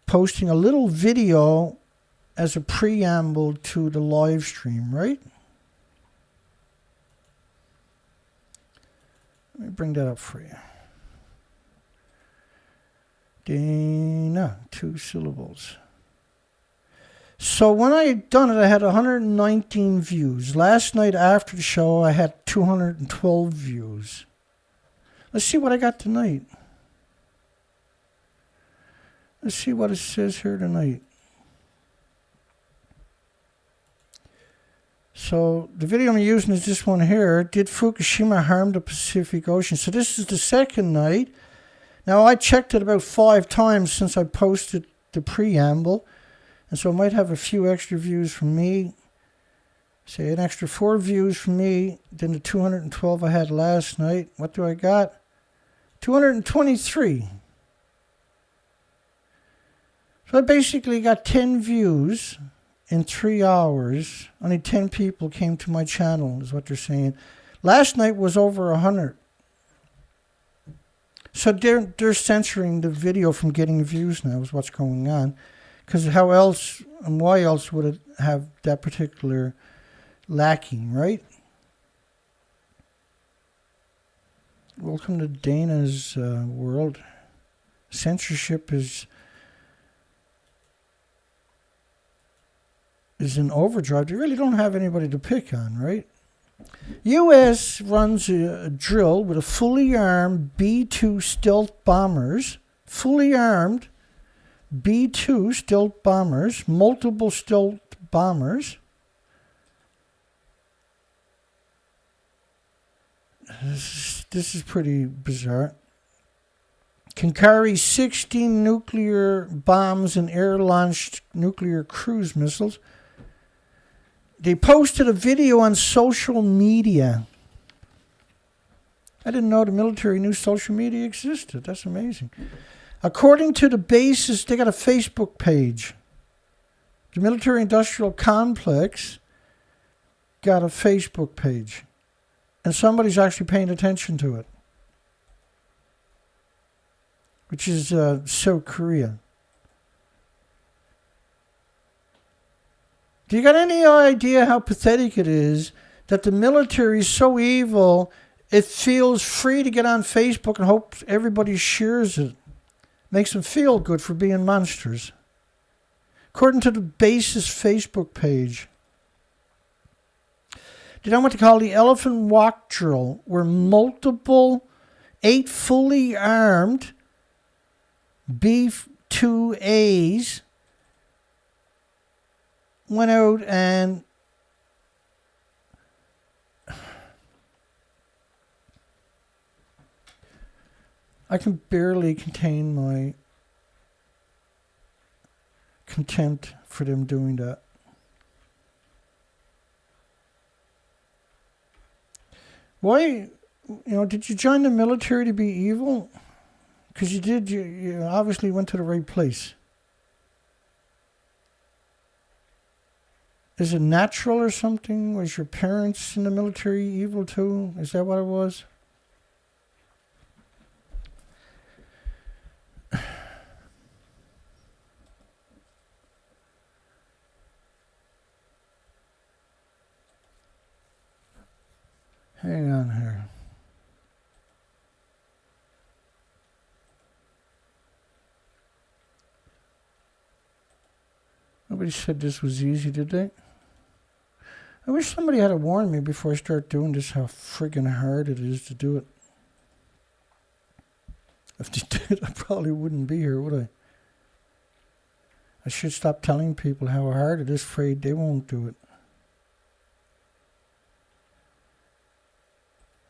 posting a little video as a preamble to the live stream, right? Let me bring that up for you. Dana, 2 syllables. So when I had done it, I had 119 views. Last night after the show, I had 212 views. Let's see what I got tonight. Let's see what it says here tonight. So the video I'm using is this one here. Did Fukushima harm the Pacific Ocean? So this is the second night. Now I checked it about 5 times since I posted the preamble. And so I might have a few extra views from me. Say an extra 4 views from me than the 212 I had last night. What do I got? 223. So I basically got 10 views in 3 hours. Only 10 people came to my channel, is what they're saying. Last night was over 100. So they're censoring the video from getting views now, is what's going on. Because how else and why else would it have that particular lacking, right? Welcome to Dana's world. Censorship is in overdrive. They really don't have anybody to pick on, right? U.S. runs a drill with a fully armed B-2 stealth bombers, fully armed B-2 stealth bombers, multiple stealth bombers. This is pretty bizarre. Can carry 16 nuclear bombs and air-launched nuclear cruise missiles. They posted a video on social media. I didn't know the military knew social media existed. That's amazing. According to the bases, they got a Facebook page. The military-industrial complex got a Facebook page. And somebody's actually paying attention to it. Which is South Korea. Do you got any idea how pathetic it is that the military is so evil, it feels free to get on Facebook and hope everybody shares it? Makes them feel good for being monsters. According to the base's Facebook page, they done what they call the elephant walk drill, where multiple 8 fully armed B-2As went out and I can barely contain my contempt for them doing that. Why, did you join the military to be evil? Because you did, you obviously went to the right place. Is it natural or something? Was your parents in the military evil too? Is that what it was? Hang on here. Nobody said this was easy, did they? I wish somebody had warned me before I start doing this how friggin' hard it is to do it. If they did, I probably wouldn't be here, would I? I should stop telling people how hard it is, afraid they won't do it.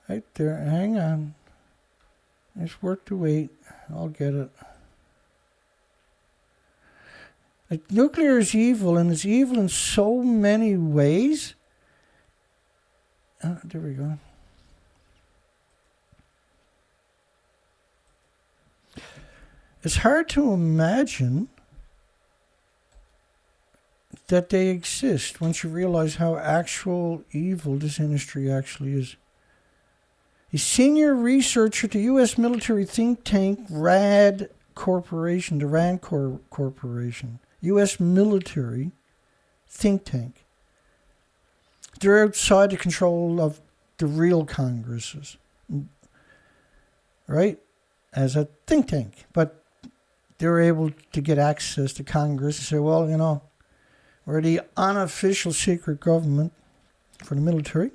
Right there, hang on. It's worth the wait. I'll get it. Like, nuclear is evil, and it's evil in so many ways. There we go. It's hard to imagine that they exist once you realize how actual evil this industry actually is. A senior researcher at the U.S. military think tank RAND Corporation, the RAND Corporation, U.S. military think tank. They're outside the control of the real Congresses, right? As a think tank. But they're able to get access to Congress and say, well, we're the unofficial secret government for the military.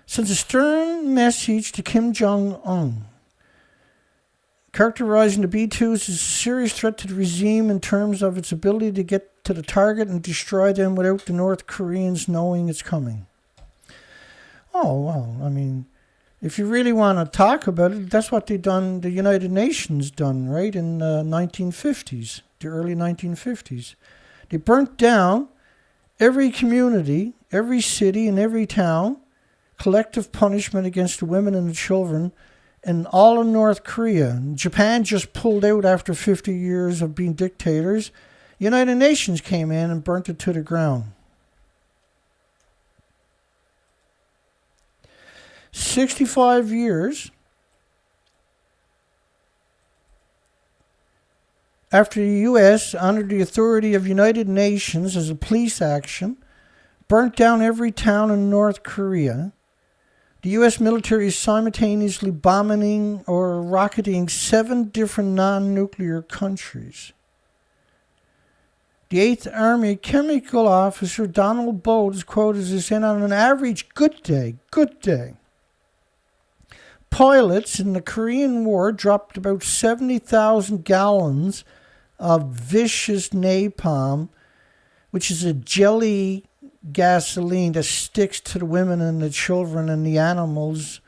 Sends a stern message to Kim Jong-un, characterizing the B-2s as a serious threat to the regime in terms of its ability to get to the target and destroy them without the North Koreans knowing it's coming. Oh, well, if you really want to talk about it, that's what the United Nations done, right, in the 1950s, the early 1950s. They burnt down every community, every city, and every town, collective punishment against the women and the children, and all of North Korea. Japan just pulled out after 50 years of being dictators. United Nations came in and burnt it to the ground. 65 years after the U.S., under the authority of United Nations as a police action, burnt down every town in North Korea, the U.S. military is simultaneously bombing or rocketing 7 different non-nuclear countries. The 8th Army Chemical Officer Donald Bode is quoted as saying, on an average good day, pilots in the Korean War dropped about 70,000 gallons of vicious napalm, which is a jelly gasoline that sticks to the women and the children and the animals.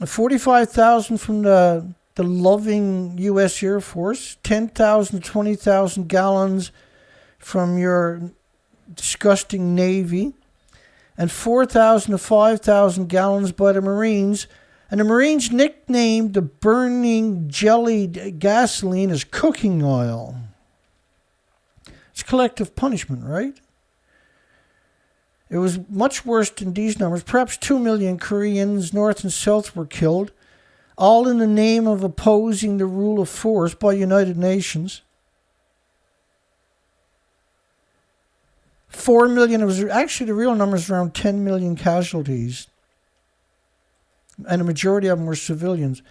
45,000 from the loving U.S. Air Force, 10,000 to 20,000 gallons from your disgusting Navy, and 4,000 to 5,000 gallons by the Marines. And the Marines nicknamed the burning jelly gasoline as cooking oil. It's collective punishment, right? It was much worse than these numbers. Perhaps 2 million Koreans, north and south, were killed, all in the name of opposing the rule of force by United Nations. 4 million, it was actually the real number is around 10 million casualties. And a majority of them were civilians.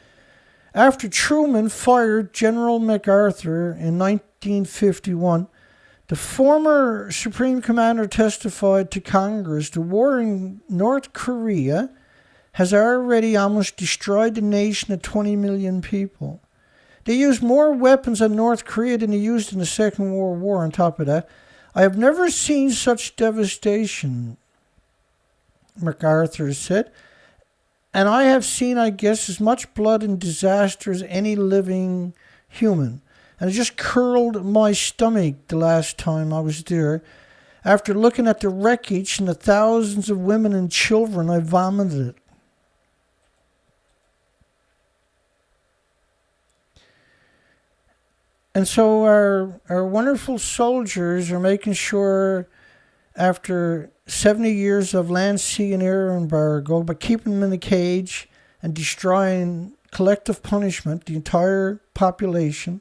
After Truman fired General MacArthur in 1951, the former Supreme Commander testified to Congress the war in North Korea has already almost destroyed the nation of 20 million people. They used more weapons on North Korea than they used in the Second World War on top of that. I have never seen such devastation, MacArthur said, and I have seen, I guess, as much blood and disaster as any living human. And it just curled my stomach the last time I was there. After looking at the wreckage and the thousands of women and children, I vomited it. And so our wonderful soldiers are making sure, after 70 years of land, sea, and air embargo, by keeping them in a cage and destroying collective punishment, the entire population,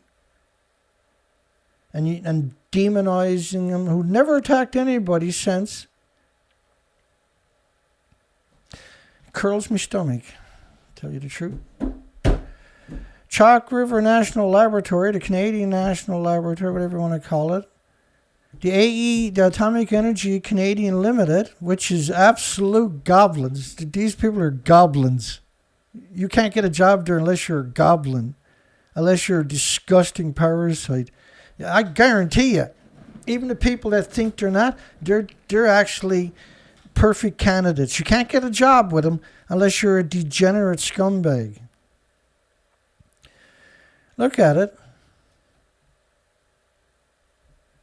and demonizing them, who never attacked anybody since, curls my stomach, tell you the truth. Chalk River National Laboratory, the Canadian National Laboratory, whatever you want to call it, the AE, the Atomic Energy Canadian Limited, which is absolute goblins. These people are goblins. You can't get a job there unless you're a goblin, unless you're a disgusting parasite. I guarantee you, even the people that think they're not, they're actually perfect candidates. You can't get a job with them unless you're a degenerate scumbag. Look at it.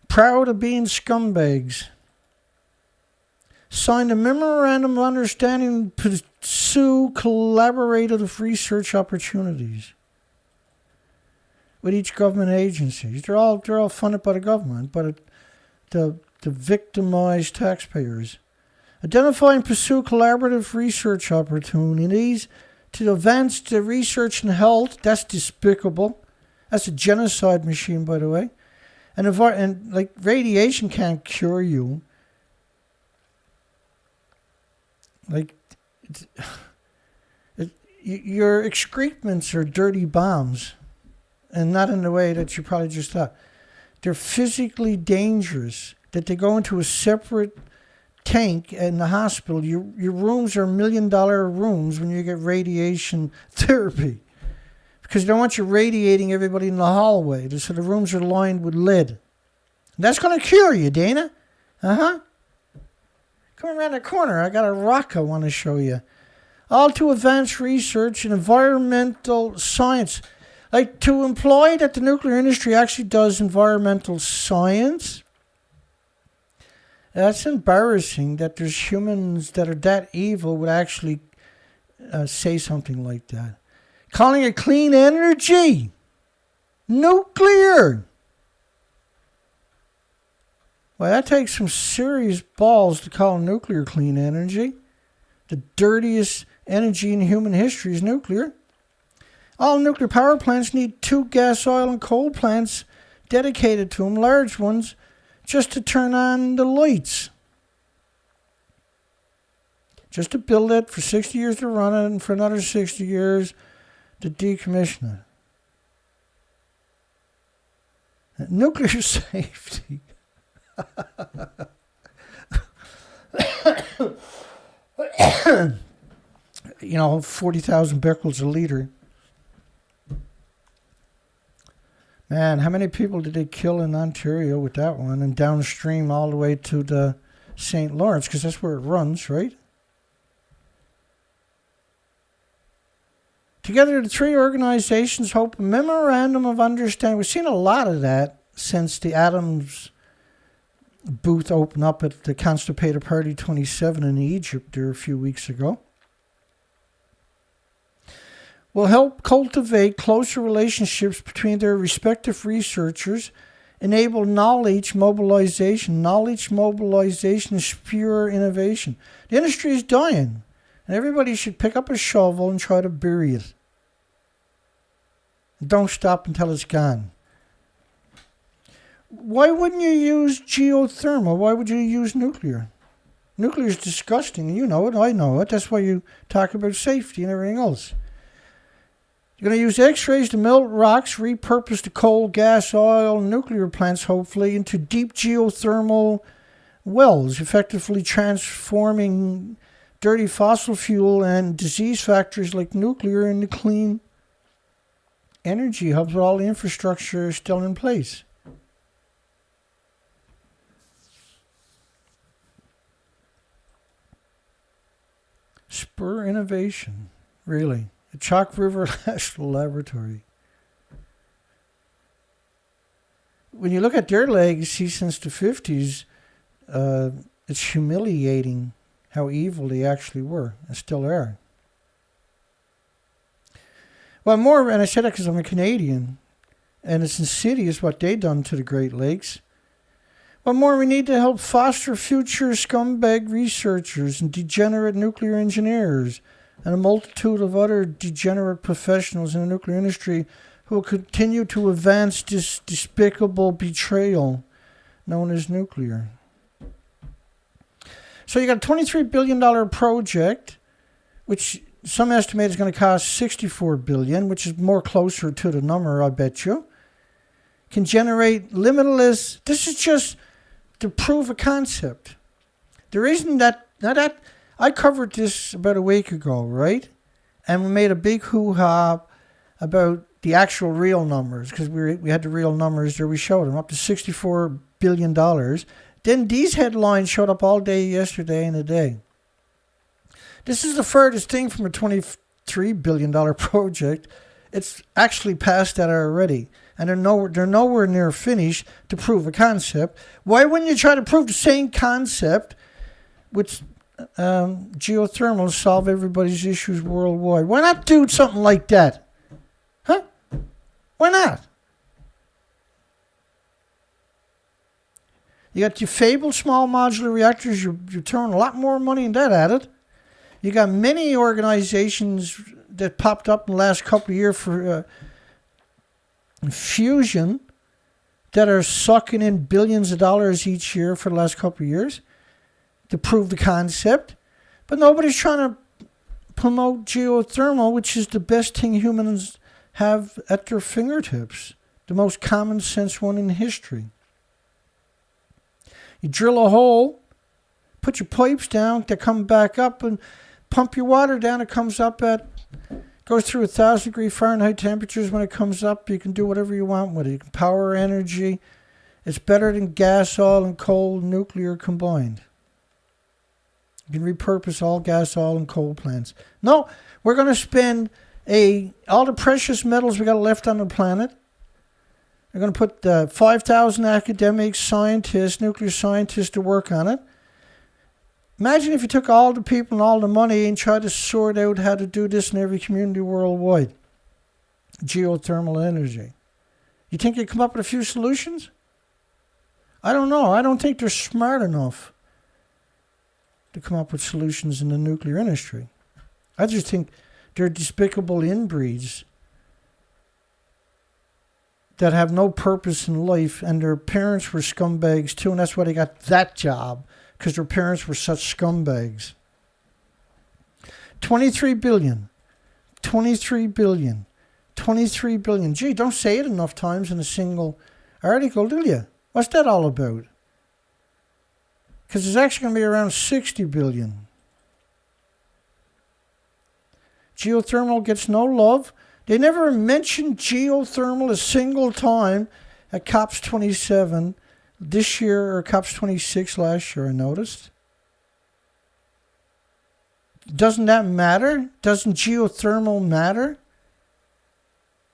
Proud of being scumbags. Signed a memorandum of understanding to pursue collaborative research opportunities with each government agency. They're all funded by the government, but to victimize taxpayers. Identify and pursue collaborative research opportunities to advance the research in health. That's despicable. That's a genocide machine, by the way. And like, radiation can't cure you. Like, your excrements are dirty bombs, and not in the way that you probably just thought. They're physically dangerous. That they go into a separate tank in the hospital. Your rooms are $1 million rooms when you get radiation therapy, because they don't want you radiating everybody in the hallway. So the rooms are lined with lead. And that's going to cure you, Dana. Uh-huh. Come around the corner. I got a rock I want to show you. All to advance research in environmental science. Like, to imply that the nuclear industry actually does environmental science. That's embarrassing that there's humans that are that evil would actually say something like that. Calling it clean energy. Nuclear. Well, that takes some serious balls to call nuclear clean energy. The dirtiest energy in human history is nuclear. All nuclear power plants need 2 gas, oil, and coal plants dedicated to them, large ones, just to turn on the lights. Just to build it, for 60 years to run it, and for another 60 years to decommission it. Nuclear safety. You know, 40,000 becquerels a liter. Man, how many people did they kill in Ontario with that one, and downstream all the way to the St. Lawrence, because that's where it runs, right? Together, the 3 organizations hope a memorandum of understanding. We've seen a lot of that since the Adams booth opened up at the Constipated Party 27 in Egypt there a few weeks ago. Will help cultivate closer relationships between their respective researchers, enable knowledge mobilization. Knowledge mobilization is pure innovation. The industry is dying, and everybody should pick up a shovel and try to bury it. Don't stop until it's gone. Why wouldn't you use geothermal? Why would you use nuclear? Nuclear is disgusting. You know it. I know it. That's why you talk about safety and everything else. You're going to use X-rays to melt rocks, repurpose the coal, gas, oil, and nuclear plants, hopefully, into deep geothermal wells, effectively transforming dirty fossil fuel and disease factors like nuclear into clean energy hubs with all the infrastructure still in place. Spur innovation, really. The Chalk River National Laboratory. When you look at their legacy since the 50s, it's humiliating how evil they actually were and still are. Well, more, and I said that because I'm a Canadian, and it's insidious what they done to the Great Lakes. Well, more, we need to help foster future scumbag researchers and degenerate nuclear engineers and a multitude of other degenerate professionals in the nuclear industry who will continue to advance this despicable betrayal known as nuclear. So you got a $23 billion project, which some estimate is going to cost $64 billion, which is more closer to the number, I bet you. Can generate limitless. This is just to prove a concept. The reason that, I covered this about a week ago, right? And we made a big hoo-ha about the actual real numbers, because we had the real numbers there. We showed them up to $64 billion. Then these headlines showed up all day yesterday and today. This is the furthest thing from a $23 billion project. It's actually past that already. And they're nowhere near finished to prove a concept. Why wouldn't you try to prove the same concept with geothermal solve everybody's issues worldwide? Why not do something like that? Huh? Why not? You got your fabled small modular reactors. You're throwing a lot more money than that at it. You got many organizations that popped up in the last couple of years for fusion that are sucking in billions of dollars each year for the last couple of years to prove the concept. But nobody's trying to promote geothermal, which is the best thing humans have at their fingertips. The most common sense one in history. You drill a hole, put your pipes down, they come back up, and pump your water down. It comes up goes through 1,000 degree Fahrenheit temperatures. When it comes up, you can do whatever you want with it. You can power energy. It's better than gas, oil, and coal, nuclear combined. You can repurpose all gas, oil, and coal plants. No, we're going to spend all the precious metals we got left on the planet. We're going to put 5,000 academics, scientists, nuclear scientists to work on it. Imagine if you took all the people and all the money and tried to sort out how to do this in every community worldwide. Geothermal energy. You think you'd come up with a few solutions? I don't know. I don't think they're smart enough to come up with solutions in the nuclear industry. I just think they're despicable inbreeds that have no purpose in life, and their parents were scumbags too, and that's why they got that job, because their parents were such scumbags. 23 billion. 23 billion. 23 billion. Gee, don't say it enough times in a single article, do you? What's that all about? Because it's actually going to be around 60 billion. Geothermal gets no love. They never mentioned geothermal a single time at COPS 27 this year, or COPS 26 last year, I noticed. Doesn't that matter? Doesn't geothermal matter?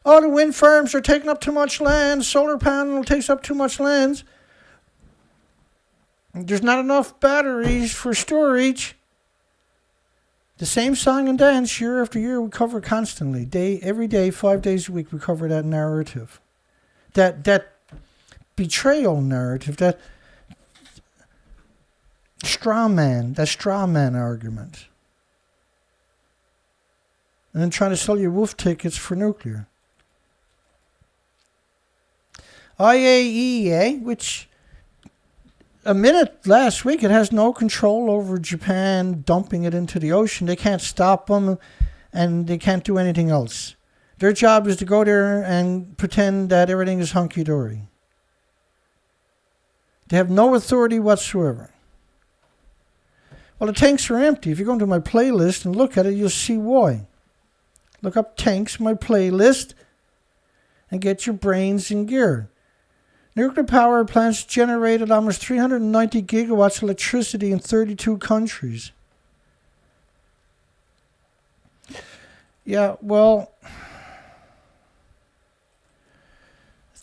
Oh, the wind farms are taking up too much land. Solar panel takes up too much land. There's not enough batteries for storage. The same song and dance year after year we cover constantly. Every day, 5 days a week, we cover that narrative. That betrayal narrative, that straw man argument. And then trying to sell you wolf tickets for nuclear. IAEA, which a minute last week, it has no control over Japan dumping it into the ocean. They can't stop them, and they can't do anything else. Their job is to go there and pretend that everything is hunky-dory. They have no authority whatsoever. Well, the tanks are empty. If you go into my playlist and look at it, you'll see why. Look up tanks, my playlist, and get your brains in gear. Nuclear power plants generated almost 390 gigawatts of electricity in 32 countries. Yeah, well,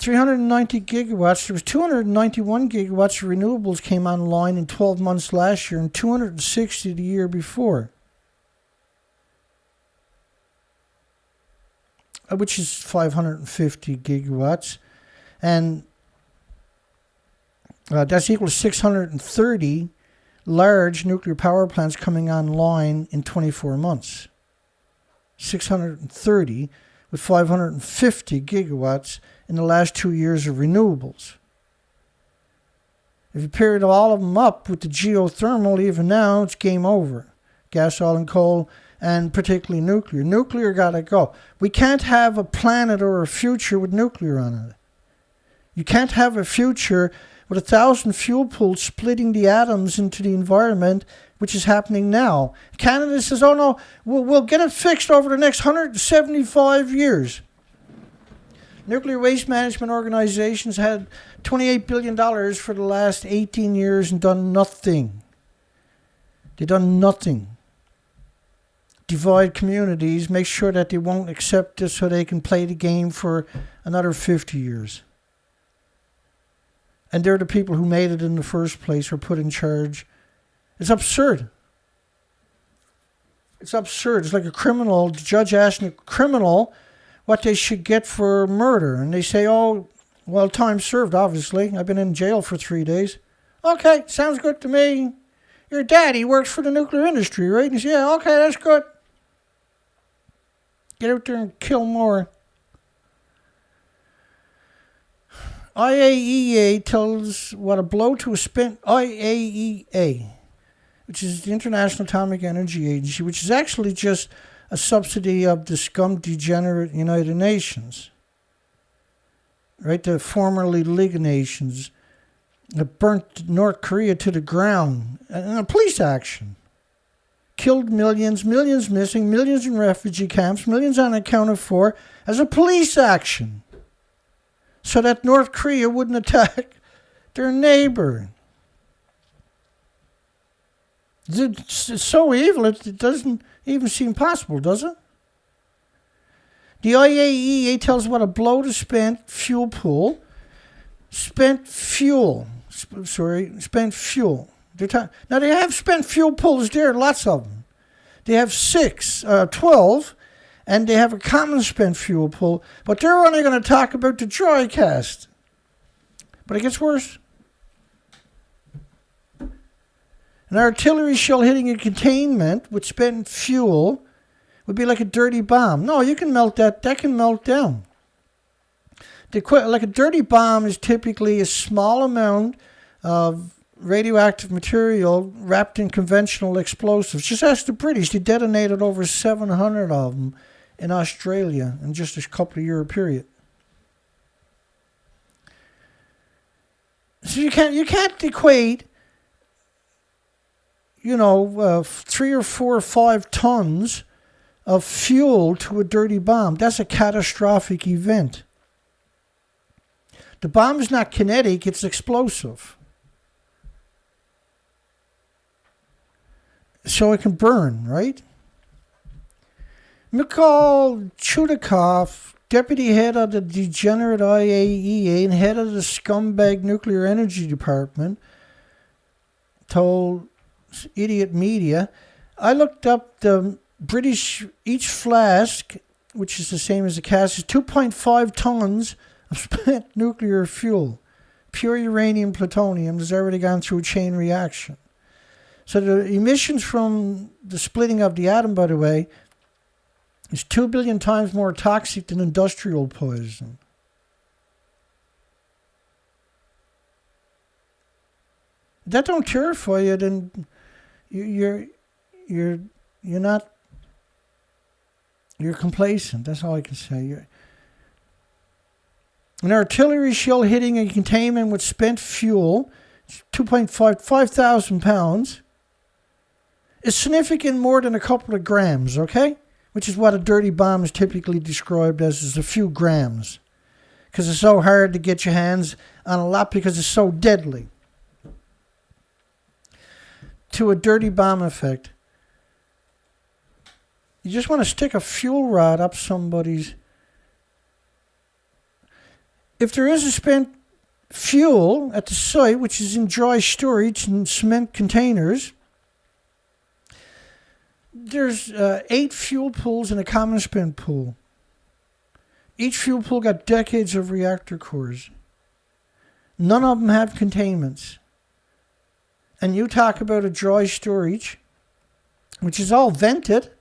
390 gigawatts. There was 291 gigawatts of renewables came online in 12 months last year and 260 the year before. Which is 550 gigawatts. And that's equal to 630 large nuclear power plants coming online in 24 months. 630 with 550 gigawatts in the last 2 years of renewables. If you paired all of them up with the geothermal, even now, it's game over. Gas, oil, and coal, and particularly nuclear. Nuclear gotta go. We can't have a planet or a future with nuclear on it. You can't have a future with 1,000 fuel pools splitting the atoms into the environment, which is happening now. Canada says, oh no, we'll get it fixed over the next 175 years. Nuclear waste management organizations had $28 billion for the last 18 years and done nothing. They've done nothing. Divide communities, make sure that they won't accept this so they can play the game for another 50 years. And they're the people who made it in the first place or put in charge. It's absurd. It's absurd. It's like a criminal, the judge asking a criminal what they should get for murder. And they say, oh, well, time served, obviously. I've been in jail for 3 days. Okay, sounds good to me. Your daddy works for the nuclear industry, right? And he says, yeah, okay, that's good. Get out there and kill more. IAEA tells what a blow to a spent... IAEA, which is the International Atomic Energy Agency, which is actually just a subsidy of the scum degenerate United Nations. Right? The formerly League of Nations that burnt North Korea to the ground in a police action. Killed millions, millions missing, millions in refugee camps, millions unaccounted for as a police action. So that North Korea wouldn't attack their neighbor. It's so evil, it doesn't even seem possible, does it? The IAEA tells what a blow to spent fuel pool. Spent fuel. Now they have spent fuel pools there, lots of them. They have 12, and they have a common spent fuel pool, but they're only going to talk about the dry cast. But it gets worse. An artillery shell hitting a containment with spent fuel would be like a dirty bomb. No, you can melt that. That can melt down. Like a dirty bomb is typically a small amount of radioactive material wrapped in conventional explosives. Just ask the British. They detonated over 700 of them in Australia in just a couple of year period. So you can't equate 3 or 4 or 5 tons of fuel to a dirty bomb. That's a catastrophic event. The bomb is not kinetic, it's explosive. So it can burn, right? Mikhail Chudakov, deputy head of the degenerate IAEA and head of the scumbag nuclear energy department, told Idiot Media, I looked up the British, each flask, which is the same as the cask, is 2.5 tons of spent nuclear fuel. Pure uranium plutonium has already gone through a chain reaction. So the emissions from the splitting of the atom, by the way, is 2 billion times more toxic than industrial poison. If that don't terrify you, then you're complacent. That's all I can say. An artillery shell hitting a containment with spent fuel, 5,000 pounds, is significant more than a couple of grams, okay? Which is what a dirty bomb is typically described as, is a few grams. Because it's so hard to get your hands on a lot because it's so deadly. To a dirty bomb effect, you just want to stick a fuel rod up somebody's... if there is a spent fuel at the site, which is in dry storage in cement containers, there's 8 fuel pools in a common spent pool. Each fuel pool got decades of reactor cores. None of them have containments. And you talk about a dry storage, which is all vented.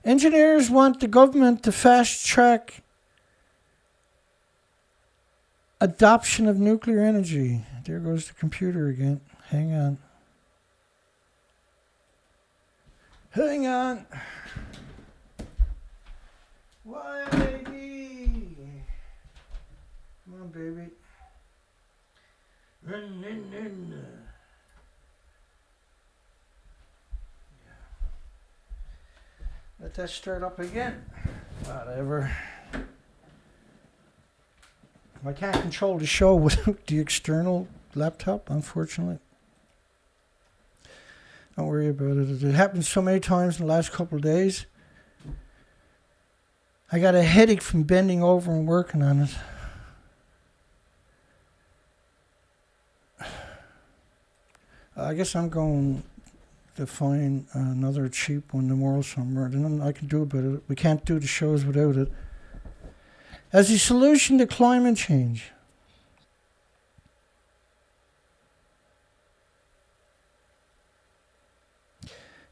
Engineers want the government to fast track adoption of nuclear energy. There goes the computer again. Hang on. Hang on. YAD. Come on, baby. Run. Let that start up again. Whatever. I can't control the show without the external laptop, unfortunately. Don't worry about it. It happened so many times in the last couple of days. I got a headache from bending over and working on it. I guess I'm going to find another cheap one tomorrow somewhere. Then I can do about it. We can't do the shows without it. As a solution to climate change,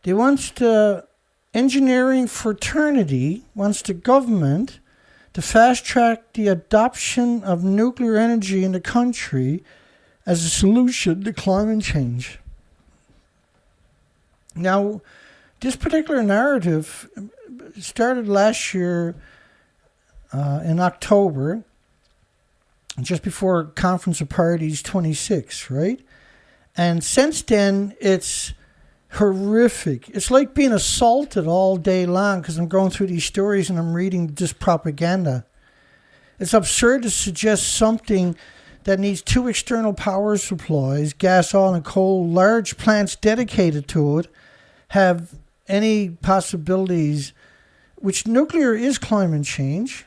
they wants the engineering fraternity, wants the government to fast track the adoption of nuclear energy in the country as a solution to climate change. Now, this particular narrative started last year in October, just before Conference of Parties 26, right? And since then, it's horrific. It's like being assaulted all day long because I'm going through these stories and I'm reading this propaganda. It's absurd to suggest something that needs 2 external power supplies, gas, oil, and coal, large plants dedicated to it, have any possibilities, which nuclear is climate change.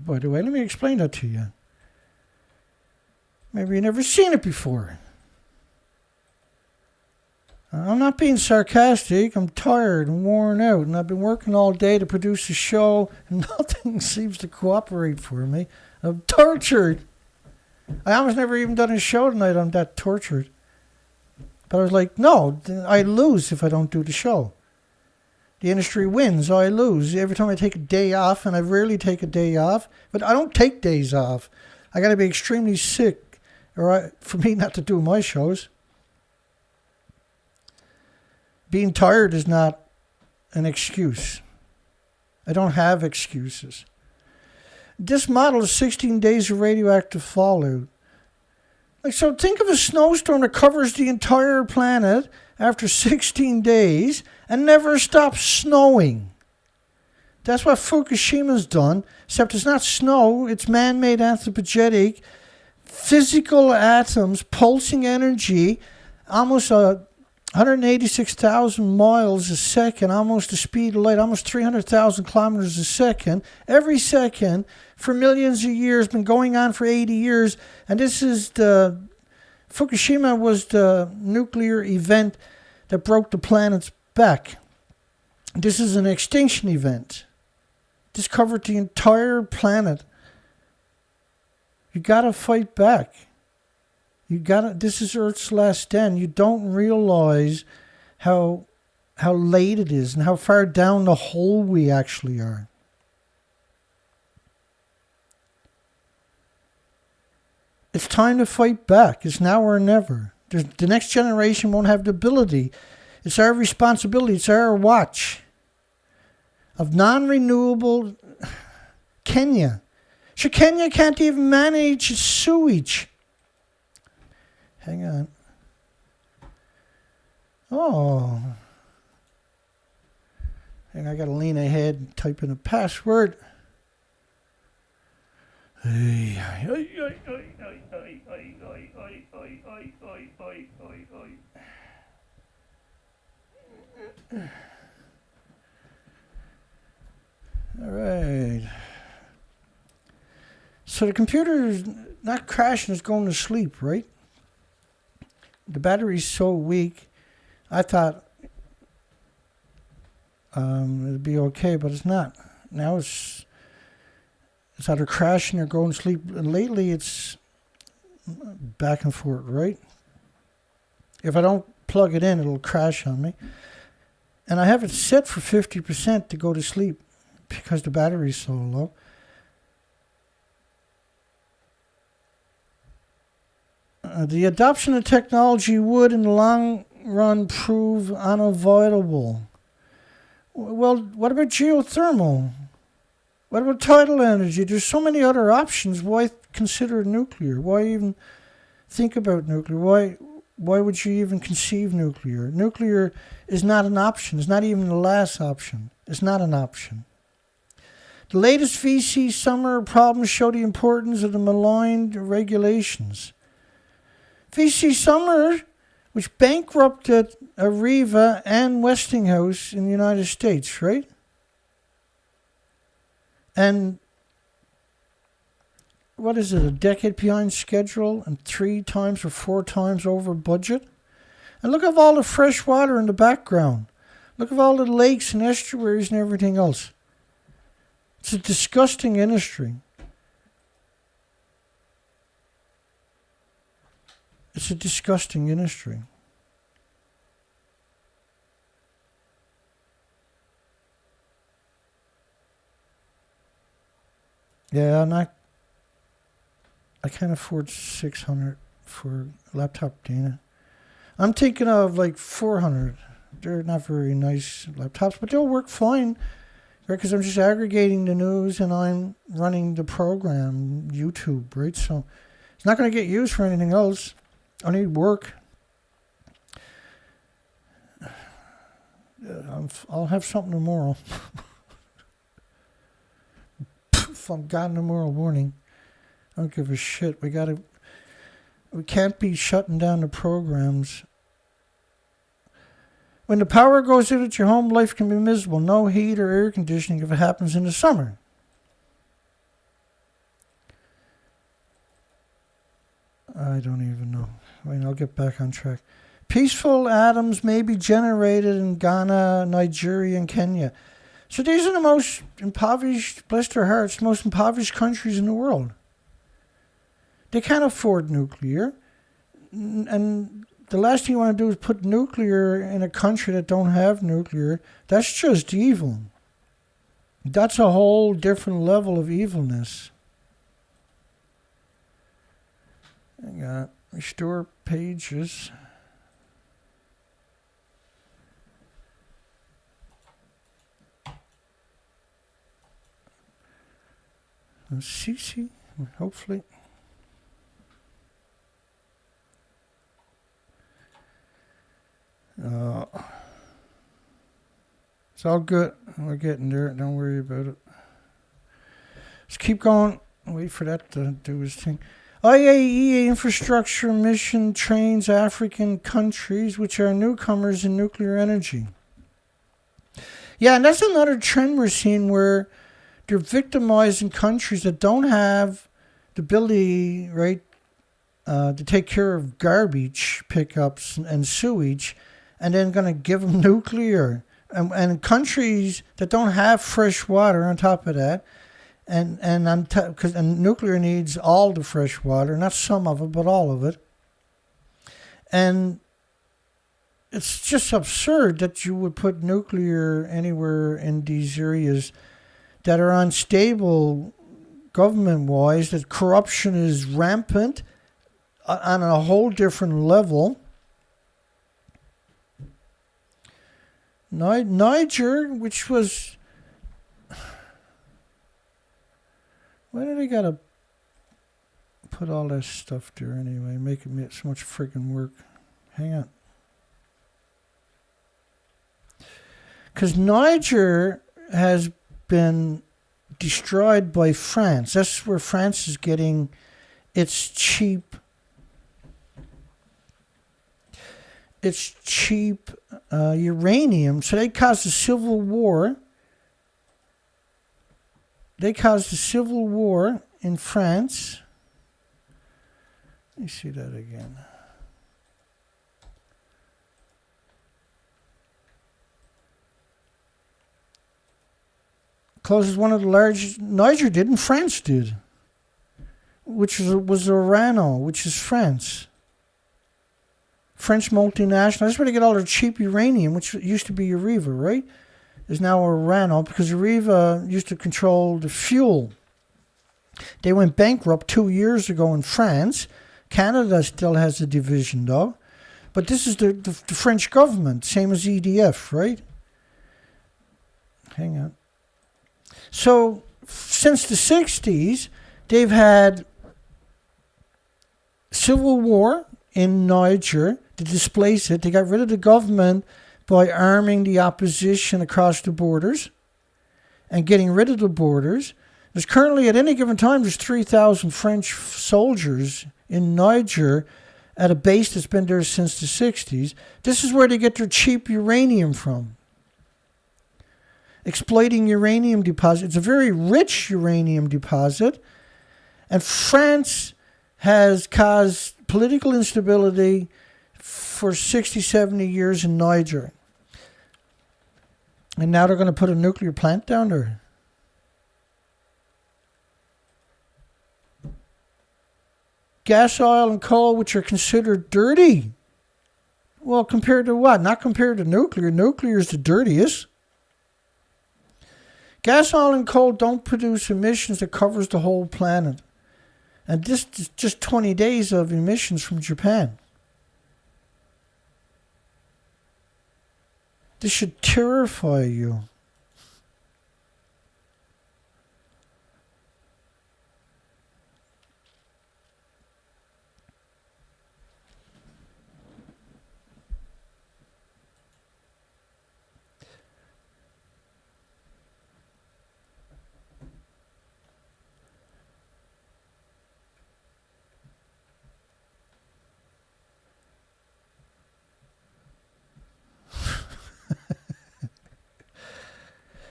By the way, let me explain that to you. Maybe you've never seen it before. I'm not being sarcastic. I'm tired and worn out, and I've been working all day to produce a show, and nothing seems to cooperate for me. I'm tortured. I almost never even done a show tonight. I'm that tortured. But I was like, no, I lose if I don't do the show. The industry wins, I lose. Every time I take a day off, and I rarely take a day off, but I don't take days off. I got to be extremely sick for me not to do my shows. Being tired is not an excuse. I don't have excuses. This model is 16 days of radioactive fallout. So think of a snowstorm that covers the entire planet after 16 days and never stops snowing. That's what Fukushima's done, except it's not snow, it's man-made anthropogenic, physical atoms, pulsing energy, almost 186,000 miles a second, almost the speed of light, almost 300,000 kilometers a second. Every second for millions of years, been going on for 80 years. And this is Fukushima was the nuclear event that broke the planet's back. This is an extinction event. This covered the entire planet. You gotta fight back. This is Earth's last stand. You don't realize how late it is and how far down the hole we actually are. It's time to fight back. It's now or never. The next generation won't have the ability. It's our responsibility. It's our watch of non-renewable Kenya. Sure, Kenya can't even manage its sewage. Hang on. Oh. Hang on, I gotta lean ahead and type in a password. All right. So the computer is not crashing, it's going to sleep, right? The battery's so weak, I thought it'd be okay, but it's not. Now it's either crashing or going to sleep. And lately it's back and forth, right? If I don't plug it in, it'll crash on me. And I have it set for 50% to go to sleep because the battery's so low. The adoption of technology would, in the long run, prove unavoidable. Well, what about geothermal? What about tidal energy? There's so many other options. Why consider nuclear? Why even think about nuclear? Why would you even conceive nuclear? Nuclear is not an option. It's not even the last option. It's not an option. The latest VC summer problems show the importance of the maligned regulations. VC Summer, which bankrupted Areva and Westinghouse in the United States, right? And what is it, a decade behind schedule and 3 times or 4 times over budget? And look at all the fresh water in the background. Look at all the lakes and estuaries and everything else. It's a disgusting industry. It's a disgusting industry. Yeah, I can't afford $600 for a laptop, Dana. I'm thinking of like $400. They're not very nice laptops, but they'll work fine. Because I'm just aggregating the news and I'm running the program, YouTube, right? So it's not going to get used for anything else. I need work. I'll have something tomorrow. From God tomorrow morning. I don't give a shit. We can't be shutting down the programs. When the power goes out at your home, life can be miserable. No heat or air conditioning if it happens in the summer. I don't even know. I'll get back on track. Peaceful atoms may be generated in Ghana, Nigeria, and Kenya. So these are the most impoverished, bless their hearts, most impoverished countries in the world. They can't afford nuclear. And the last thing you want to do is put nuclear in a country that don't have nuclear. That's just evil. That's a whole different level of evilness. I got restore pages. CC, hopefully. It's all good. We're getting there. Don't worry about it. Just keep going. Wait for that to do his thing. IAEA infrastructure mission trains African countries which are newcomers in nuclear energy. Yeah, and that's another trend we're seeing where they're victimizing countries that don't have the ability, right, to take care of garbage pickups and sewage, and then going to give them nuclear. And countries that don't have fresh water on top of that, and nuclear needs all the fresh water, not some of it, but all of it. And it's just absurd that you would put nuclear anywhere in these areas that are unstable government-wise, that corruption is rampant on a whole different level. Niger, which was... Why do they gotta put all that stuff there anyway? Making it so much friggin' work. Hang on. Because Niger has been destroyed by France. That's where France is getting its cheap uranium. So they caused a civil war they caused a civil war in France. Let me see that again. Causes one of the largest, Niger did and France did, which was Urenco, which is France. French multinational. That's where they get all their cheap uranium, which used to be Areva, right? Is now Urenco because Areva used to control the fuel. They went bankrupt 2 years ago in France. Canada still has a division though. But this is the French government, same as EDF, right? Hang on. So, since the 60s, they've had civil war in Niger to displace it. They got rid of the government by arming the opposition across the borders and getting rid of the borders. There's currently, at any given time, there's 3,000 French soldiers in Niger at a base that's been there since the 60s. This is where they get their cheap uranium from. Exploiting uranium deposit. It's a very rich uranium deposit. And France has caused political instability for 60, 70 years in Niger. And now they're going to put a nuclear plant down there. Gas, oil, and coal, which are considered dirty. Well, compared to what? Not compared to nuclear. Nuclear is the dirtiest. Gas, oil, and coal don't produce emissions that covers the whole planet. And this is just 20 days of emissions from Japan. This should terrify you.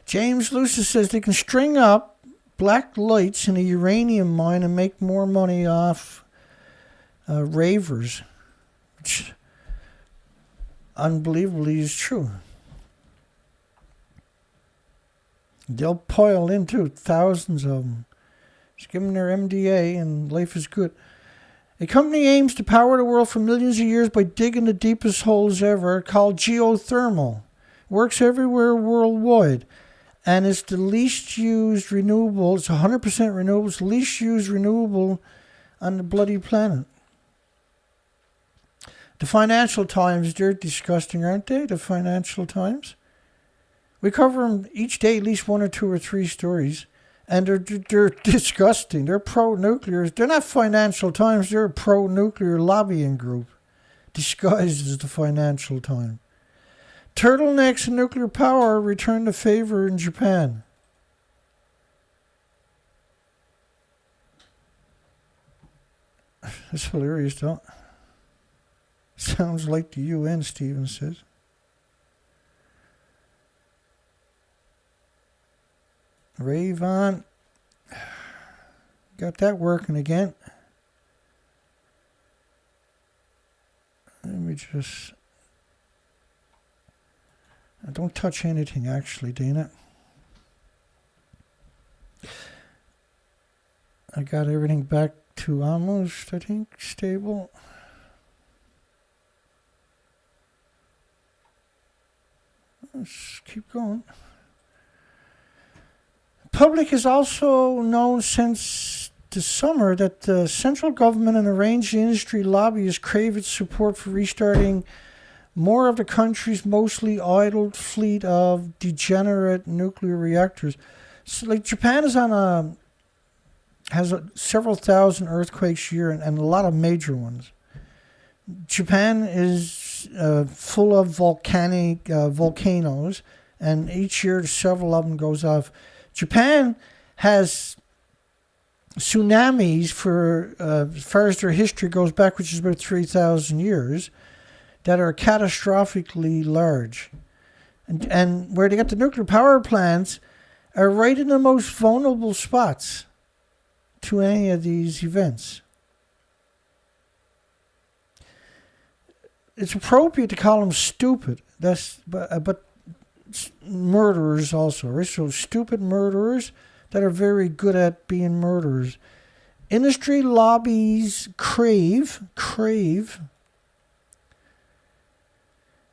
James Lucis says they can string up black lights in a uranium mine and make more money off ravers, which unbelievably is true. They'll pile in too, thousands of them. Just give them their MDA and life is good. A company aims to power the world for millions of years by digging the deepest holes ever, called geothermal. Works everywhere worldwide. And it's the least used renewable. It's 100% renewable. It's the least used renewable on the bloody planet. The Financial Times, they're disgusting, aren't they? The Financial Times. We cover them each day, at least 1 or 2 or 3 stories. And they're disgusting. They're pro-nuclear. They're not Financial Times. They're a pro-nuclear lobbying group disguised as the Financial Times. Turtlenecks and nuclear power return to favor in Japan. That's hilarious, don't it? Sounds like the UN, Stephen says. Rave on. Got that working again. Let me just... Don't touch anything, actually, Dana. I got everything back to almost, I think, stable. Let's keep going. Public is also known since the summer that the central government and a range of industry lobbyists crave its support for restarting more of the country's mostly idled fleet of degenerate nuclear reactors. So, like, Japan is on has several thousand earthquakes a year and a lot of major ones. Japan is full of volcanoes, and each year several of them goes off. Japan has tsunamis for as far as their history goes back, which is about 3,000 years. That are catastrophically large. And where they got the nuclear power plants are right in the most vulnerable spots to any of these events. It's appropriate to call them stupid. But murderers also, right? So stupid murderers that are very good at being murderers. Industry lobbies crave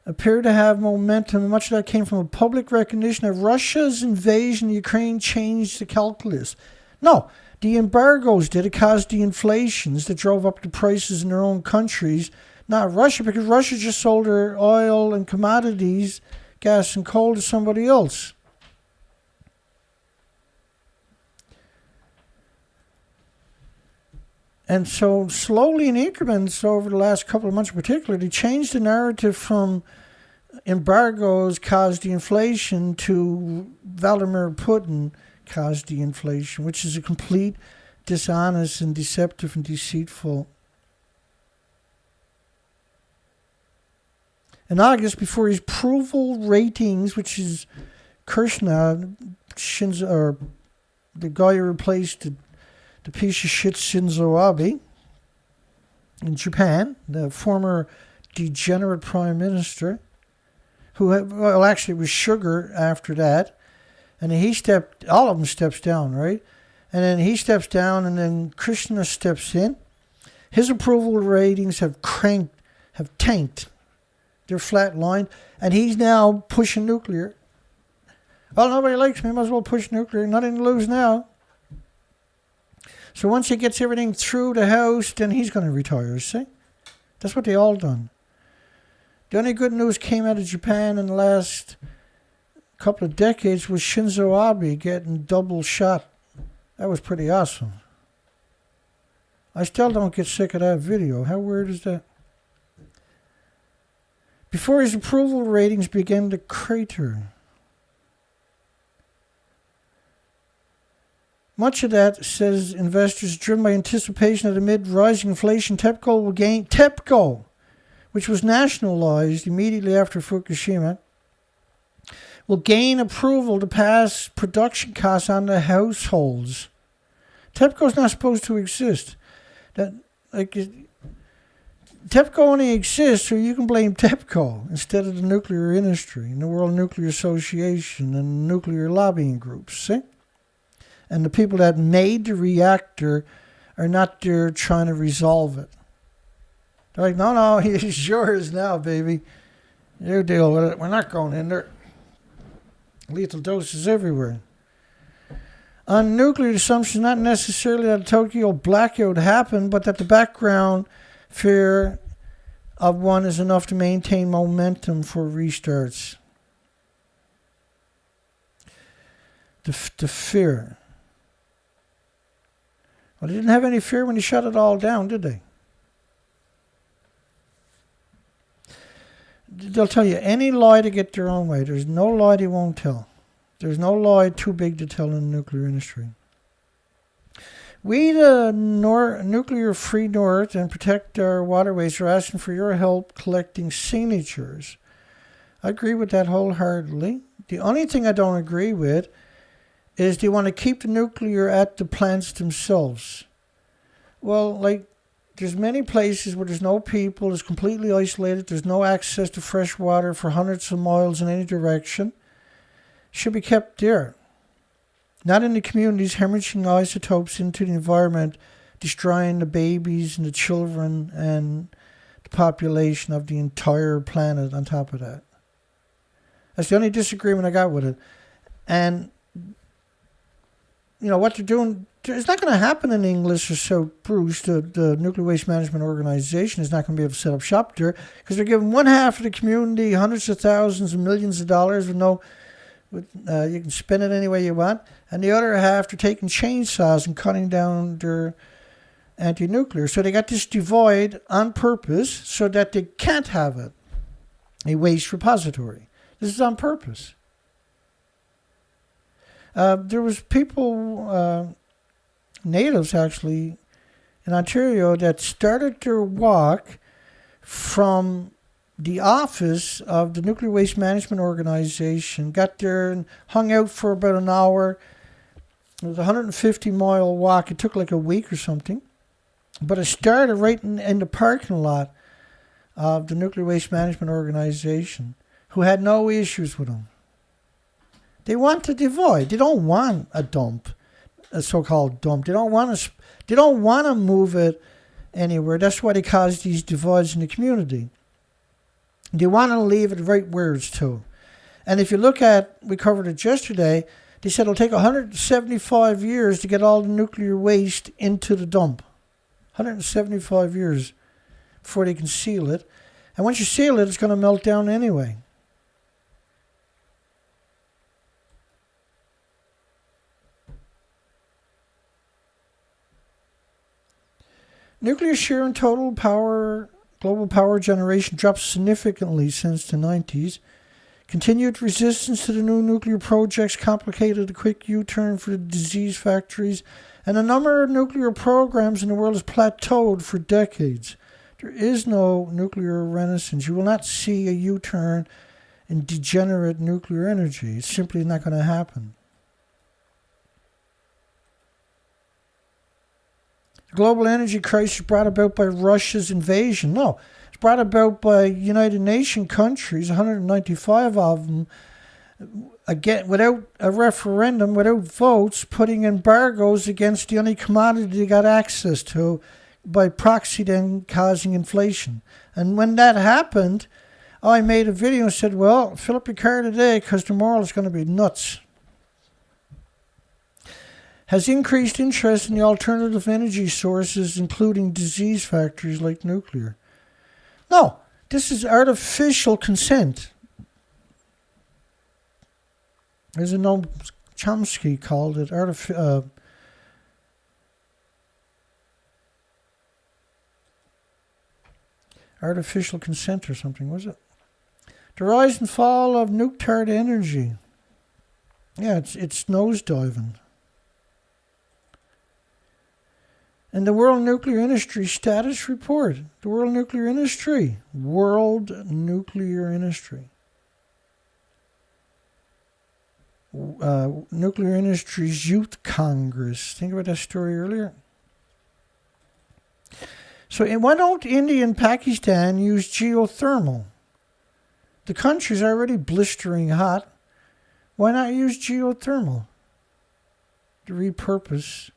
appear to have momentum, and much of that came from a public recognition that Russia's invasion of Ukraine changed the calculus. No, the embargoes did. It caused the inflations that drove up the prices in their own countries. Not Russia, because Russia just sold their oil and commodities, gas and coal, to somebody else. And so slowly in increments over the last couple of months in particular, they changed the narrative from embargoes caused the inflation to Vladimir Putin caused the inflation, which is a complete dishonest and deceptive and deceitful. In August, before his approval ratings, which is Kirshner, Shinzo, or the guy who replaced the piece of shit Shinzo Abe in Japan, the former degenerate prime minister, well, actually it was Sugar after that, and then all of them steps down, right? And then he steps down, and then Krishna steps in. His approval ratings have tanked. They're flatlined, and he's now pushing nuclear. Well, nobody likes me, might as well push nuclear. Nothing to lose now. So once he gets everything through the House, then he's going to retire, see? That's what they all done. The only good news came out of Japan in the last couple of decades was Shinzo Abe getting double shot. That was pretty awesome. I still don't get sick of that video. How weird is that? Before his approval ratings began to crater. Much of that, says investors, driven by anticipation that amid rising inflation, TEPCO, which was nationalized immediately after Fukushima, will gain approval to pass production costs on the households. TEPCO is not supposed to exist. TEPCO only exists so you can blame TEPCO instead of the nuclear industry and the World Nuclear Association and nuclear lobbying groups, see? And the people that made the reactor are not there trying to resolve it. They're like, no, it's yours now, baby. You deal with it. We're not going in there. Lethal doses everywhere. On nuclear assumptions, not necessarily that a Tokyo blackout happened, but that the background fear of one is enough to maintain momentum for restarts. The fear. Well, they didn't have any fear when they shut it all down, did they? They'll tell you any lie to get their own way. There's no lie they won't tell. There's no lie too big to tell in the nuclear industry. We, the nuclear-free North, and protect our waterways, are asking for your help collecting signatures. I agree with that wholeheartedly. The only thing I don't agree with is they want to keep the nuclear at the plants themselves. Well, there's many places where there's no people, it's completely isolated, there's no access to fresh water for hundreds of miles in any direction. Should be kept there. Not in the communities hemorrhaging isotopes into the environment, destroying the babies and the children and the population of the entire planet on top of that. That's the only disagreement I got with it. And, what they're doing, it's not going to happen in English or so, Bruce. The Nuclear Waste Management Organization is not going to be able to set up shop there because they're giving one half of the community hundreds of thousands and millions of dollars you can spend it any way you want, and the other half they're taking chainsaws and cutting down their anti-nuclear. So they got this divide on purpose so that they can't have it, a waste repository. This is on purpose. There was people, natives actually, in Ontario that started their walk from the office of the Nuclear Waste Management Organization, got there and hung out for about an hour. It was a 150-mile walk. It took like a week or something. But it started right in the parking lot of the Nuclear Waste Management Organization, who had no issues with them. They want to divide. They don't want a dump, a so-called dump. They don't want to move it anywhere. That's why they cause these divides in the community. They want to leave it right where it's to. And if you look at, we covered it yesterday, they said it'll take 175 years to get all the nuclear waste into the dump. 175 years before they can seal it. And once you seal it, it's going to melt down anyway. Nuclear share in total power, global power generation dropped significantly since the 90s. Continued resistance to the new nuclear projects complicated a quick U-turn for the disease factories, and the number of nuclear programs in the world has plateaued for decades. There is no nuclear renaissance. You will not see a U-turn in degenerate nuclear energy. It's simply not going to happen. The global energy crisis brought about by Russia's invasion. No, it's brought about by United Nations countries, 195 of them, again, without a referendum, without votes, putting embargoes against the only commodity they got access to, by proxy then causing inflation. And when that happened, I made a video and said, well, fill up your car today because tomorrow it's going to be nuts. Has increased interest in the alternative energy sources, including disease factors like nuclear. No, this is artificial consent. As Noam Chomsky called it, artificial consent or something, was it? The rise and fall of nuclear energy. Yeah, it's nosediving. And the World Nuclear Industry Status Report. The World Nuclear Industry. World Nuclear Industry. Nuclear Industry's Youth Congress. Think about that story earlier. So why don't India and Pakistan use geothermal? The country's already blistering hot. Why not use geothermal to repurpose?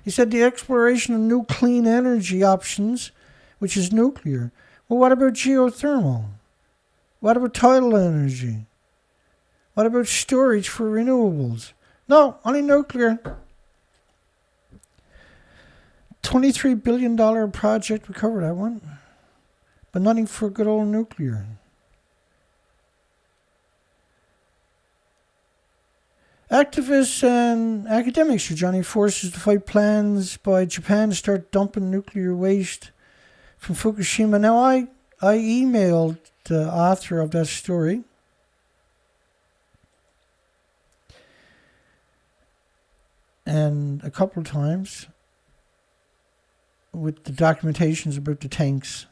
He said the exploration of new clean energy options, which is nuclear. Well, what about geothermal? What about tidal energy? What about storage for renewables? No, only nuclear. $23 billion project, we covered that one. But nothing for good old nuclear. Activists and academics are joining forces to fight plans by Japan to start dumping nuclear waste from Fukushima. Now, I emailed the author of that story. And a couple of times with the documentations about the tanks.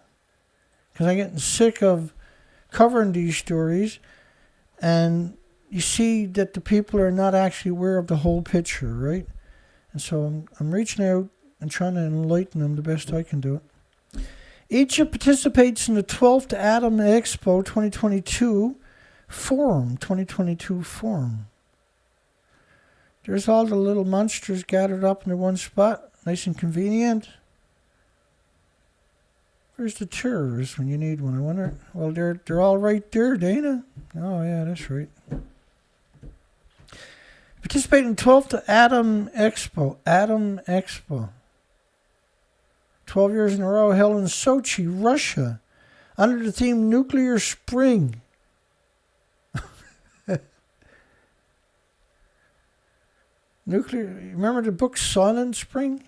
Because I'm getting sick of covering these stories, and you see that the people are not actually aware of the whole picture, right? And so I'm reaching out and trying to enlighten them the best I can do it. Egypt participates in the 12th Atom Expo 2022 forum. There's all the little monsters gathered up in the one spot. Nice and convenient. Where's the tours when you need one? I wonder. Well, they're all right there, Dana. Oh, yeah, that's right. Participate in 12th Atom Expo. 12 years in a row held in Sochi, Russia, under the theme Nuclear Spring. Remember the book Silent Spring?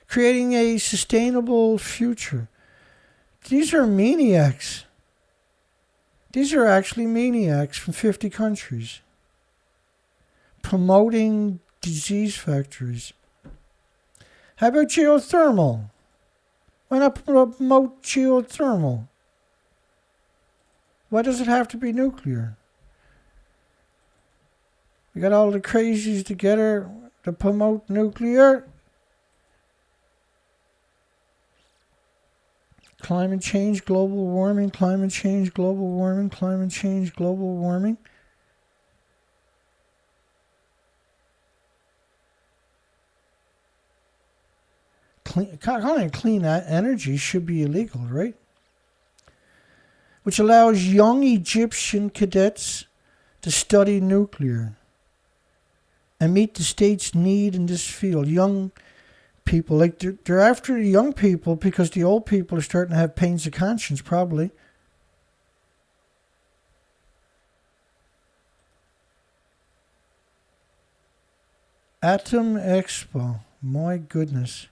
Creating a sustainable future. These are maniacs. These are actually maniacs from 50 countries. Promoting disease factories. How about geothermal? Why not promote geothermal? Why does it have to be nuclear? We got all the crazies together to promote nuclear. Climate change, global warming, climate change, global warming, climate change, global warming. Clean energy should be illegal, right? Which allows young Egyptian cadets to study nuclear and meet the state's need in this field. Young people, like they're after the young people because the old people are starting to have pains of conscience, probably. Atom Expo, my goodness.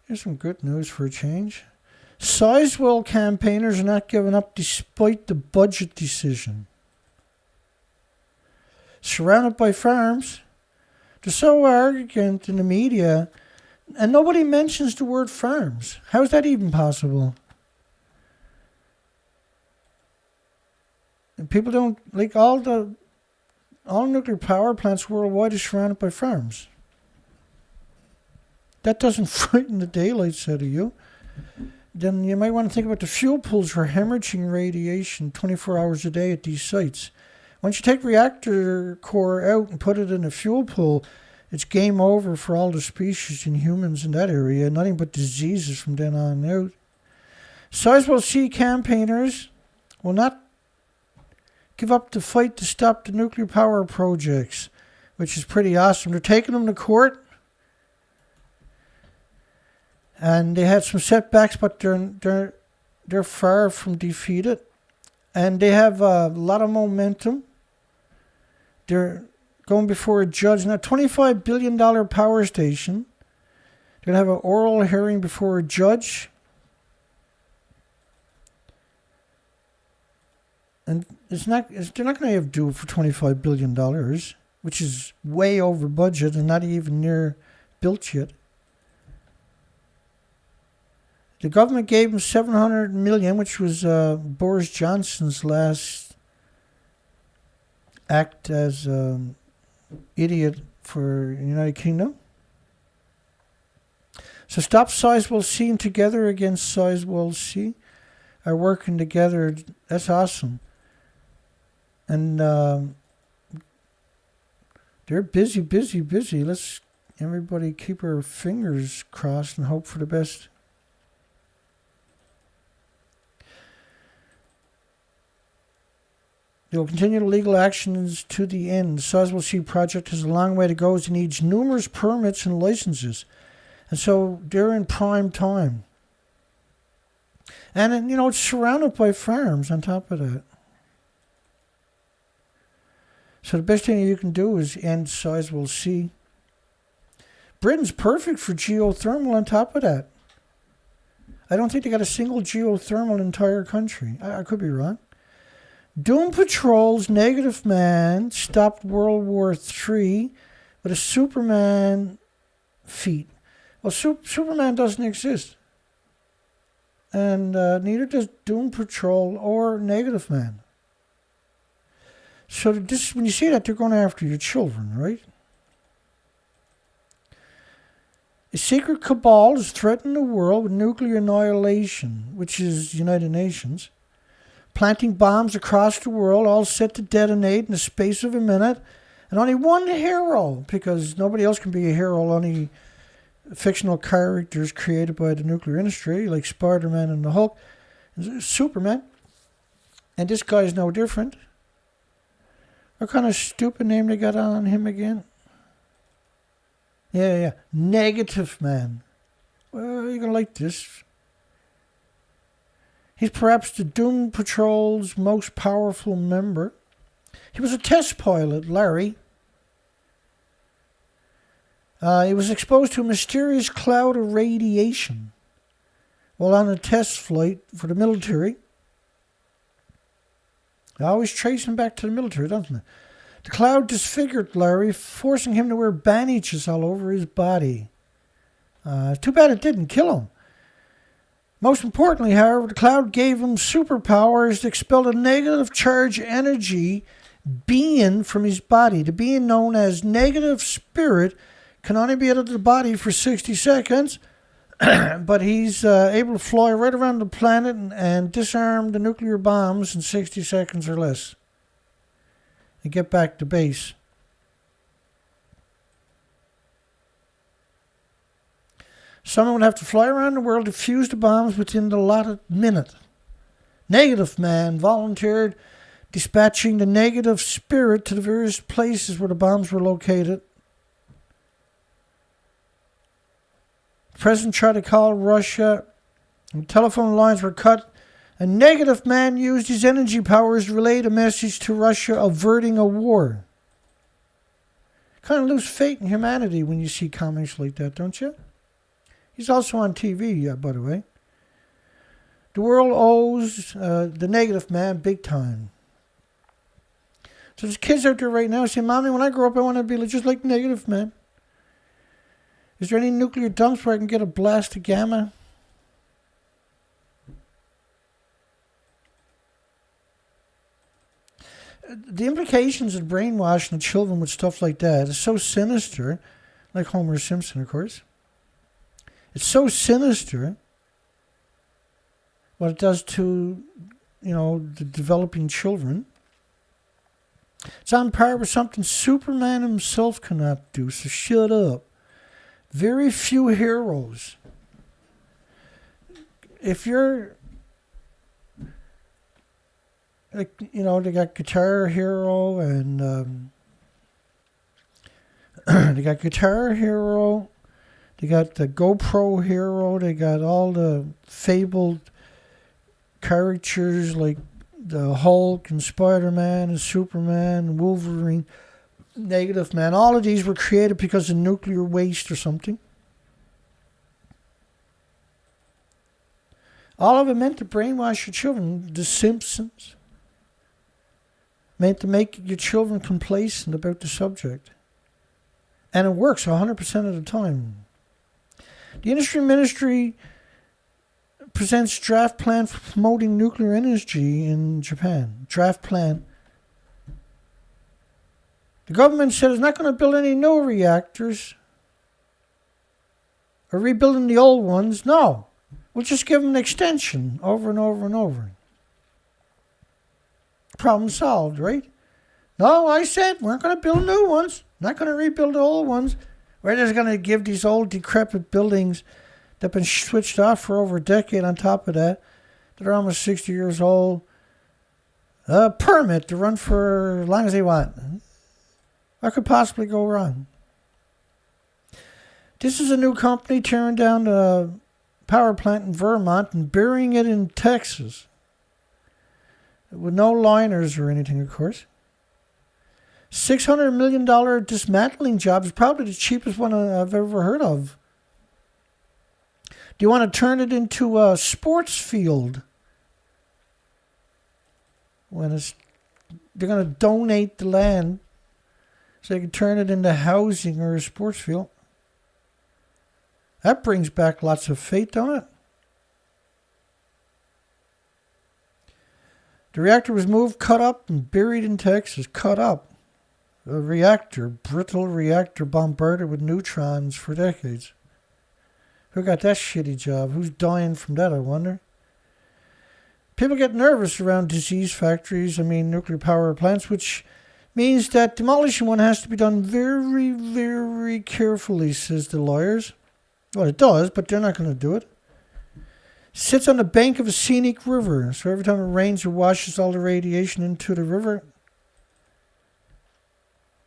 Here's some good news for a change. Sizewell campaigners are not giving up despite the budget decision. Surrounded by farms, they're so arrogant in the media, and nobody mentions the word farms. How is that even possible? And people don't, like, all nuclear power plants worldwide are surrounded by farms. That doesn't frighten the daylights out of you. Then you might want to think about the fuel pools for hemorrhaging radiation 24 hours a day at these sites. Once you take reactor core out and put it in a fuel pool, it's game over for all the species and humans in that area. Nothing but diseases from then on out. Sizewell C campaigners will not give up the fight to stop the nuclear power projects, which is pretty awesome. They're taking them to court. And they had some setbacks, but they're far from defeated. And they have a lot of momentum. They're going before a judge. Now, $25 billion power station. They're going to have an oral hearing before a judge. And they're not going to have to do it for $25 billion, which is way over budget and not even near built yet. The government gave him $700 million, which was Boris Johnson's last act as idiot for the United Kingdom. So Stop Sizewell C and Together Against Sizewell C are working together. That's awesome. And they're busy. Let's everybody keep our fingers crossed and hope for the best. They will continue the legal actions to the end. The Sizewell C project has a long way to go as it needs numerous permits and licenses. And so they're in prime time. And, it's surrounded by farms on top of that. So the best thing you can do is end Sizewell C. Britain's perfect for geothermal on top of that. I don't think they got a single geothermal in the entire country. I could be wrong. Doom Patrol's Negative Man stopped World War III with a Superman feat. Well, Superman doesn't exist. And neither does Doom Patrol or Negative Man. So this, when you see that, they're going after your children, right? A secret cabal has threatened the world with nuclear annihilation, which is United Nations. Planting bombs across the world, all set to detonate in the space of a minute. And only one hero, because nobody else can be a hero, only fictional characters created by the nuclear industry, like Spider-Man and the Hulk, and Superman. And this guy's no different. What kind of stupid name they got on him again? Yeah. Negative Man. Well, you're going to like this. He's perhaps the Doom Patrol's most powerful member. He was a test pilot, Larry. He was exposed to a mysterious cloud of radiation while on a test flight for the military. They always trace him back to the military, doesn't they? The cloud disfigured Larry, forcing him to wear bandages all over his body. Too bad it didn't kill him. Most importantly, however, the cloud gave him superpowers that expelled a negative charge energy being from his body. The being known as negative spirit can only be out of the body for 60 seconds, but he's able to fly right around the planet and disarm the nuclear bombs in 60 seconds or less and get back to base. Someone would have to fly around the world to fuse the bombs within the allotted minute. Negative Man volunteered dispatching the negative spirit to the various places where the bombs were located. The president tried to call Russia, and telephone lines were cut. A Negative Man used his energy powers to relay a message to Russia averting a war. Kind of lose faith in humanity when you see comics like that, don't you? He's also on TV, by the way. The world owes the Negative Man big time. So there's kids out there right now saying, Mommy, when I grow up, I want to be just like Negative Man. Is there any nuclear dumps where I can get a blast of gamma? The implications of brainwashing children with stuff like that is so sinister, like Homer Simpson, of course. It's so sinister what it does to, the developing children. It's on par with something Superman himself cannot do, so shut up. Very few heroes. If you're, they got Guitar Hero and they got Guitar Hero, they got the GoPro Hero, they got all the fabled characters like the Hulk and Spider-Man and Superman and Wolverine, Negative Man. All of these were created because of nuclear waste or something. All of it meant to brainwash your children. The Simpsons meant to make your children complacent about the subject. And it works 100% of the time. The industry ministry presents draft plan for promoting nuclear energy in Japan. Draft plan. The government said it's not going to build any new reactors or rebuilding the old ones. No. We'll just give them an extension over and over and over. Problem solved, right? No, I said we're not going to build new ones. Not going to rebuild the old ones. We're just going to give these old decrepit buildings that have been switched off for over a decade on top of that are almost 60 years old, a permit to run for as long as they want. What could possibly go wrong? This is a new company tearing down a power plant in Vermont and burying it in Texas. With no liners or anything, of course. $600 million dismantling job is probably the cheapest one I've ever heard of. Do you want to turn it into a sports field? They're going to donate the land so they can turn it into housing or a sports field. That brings back lots of faith, don't it? The reactor was moved, cut up, and buried in Texas. Cut up. A reactor, brittle reactor bombarded with neutrons for decades. Who got that shitty job? Who's dying from that, I wonder? People get nervous around disease factories, nuclear power plants, which means that demolishing one has to be done very, very carefully, says the lawyers. Well, it does, but they're not going to do it. Sits on the bank of a scenic river, so every time it rains, it washes all the radiation into the river.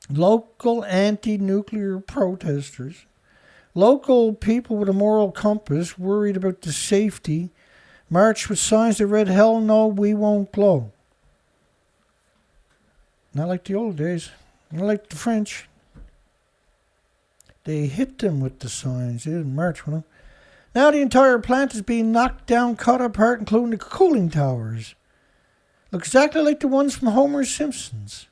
Local anti-nuclear protesters. Local people with a moral compass, worried about the safety, marched with signs that read, "Hell no, we won't glow." Not like the old days. Not like the French. They hit them with the signs. They didn't march with them. Now the entire plant is being knocked down, cut apart, including the cooling towers. Look exactly like the ones from Homer Simpson's.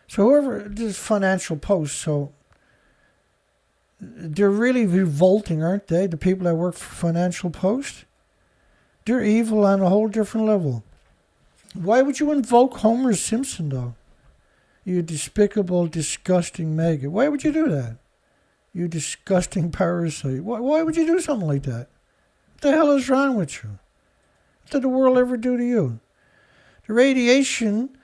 So whoever, this Financial Post, so they're really revolting, aren't they? The people that work for Financial Post? They're evil on a whole different level. Why would you invoke Homer Simpson, though? You despicable, disgusting maggot. Why would you do that? You disgusting parasite. Why would you do something like that? What the hell is wrong with you? What did the world ever do to you? The radiation,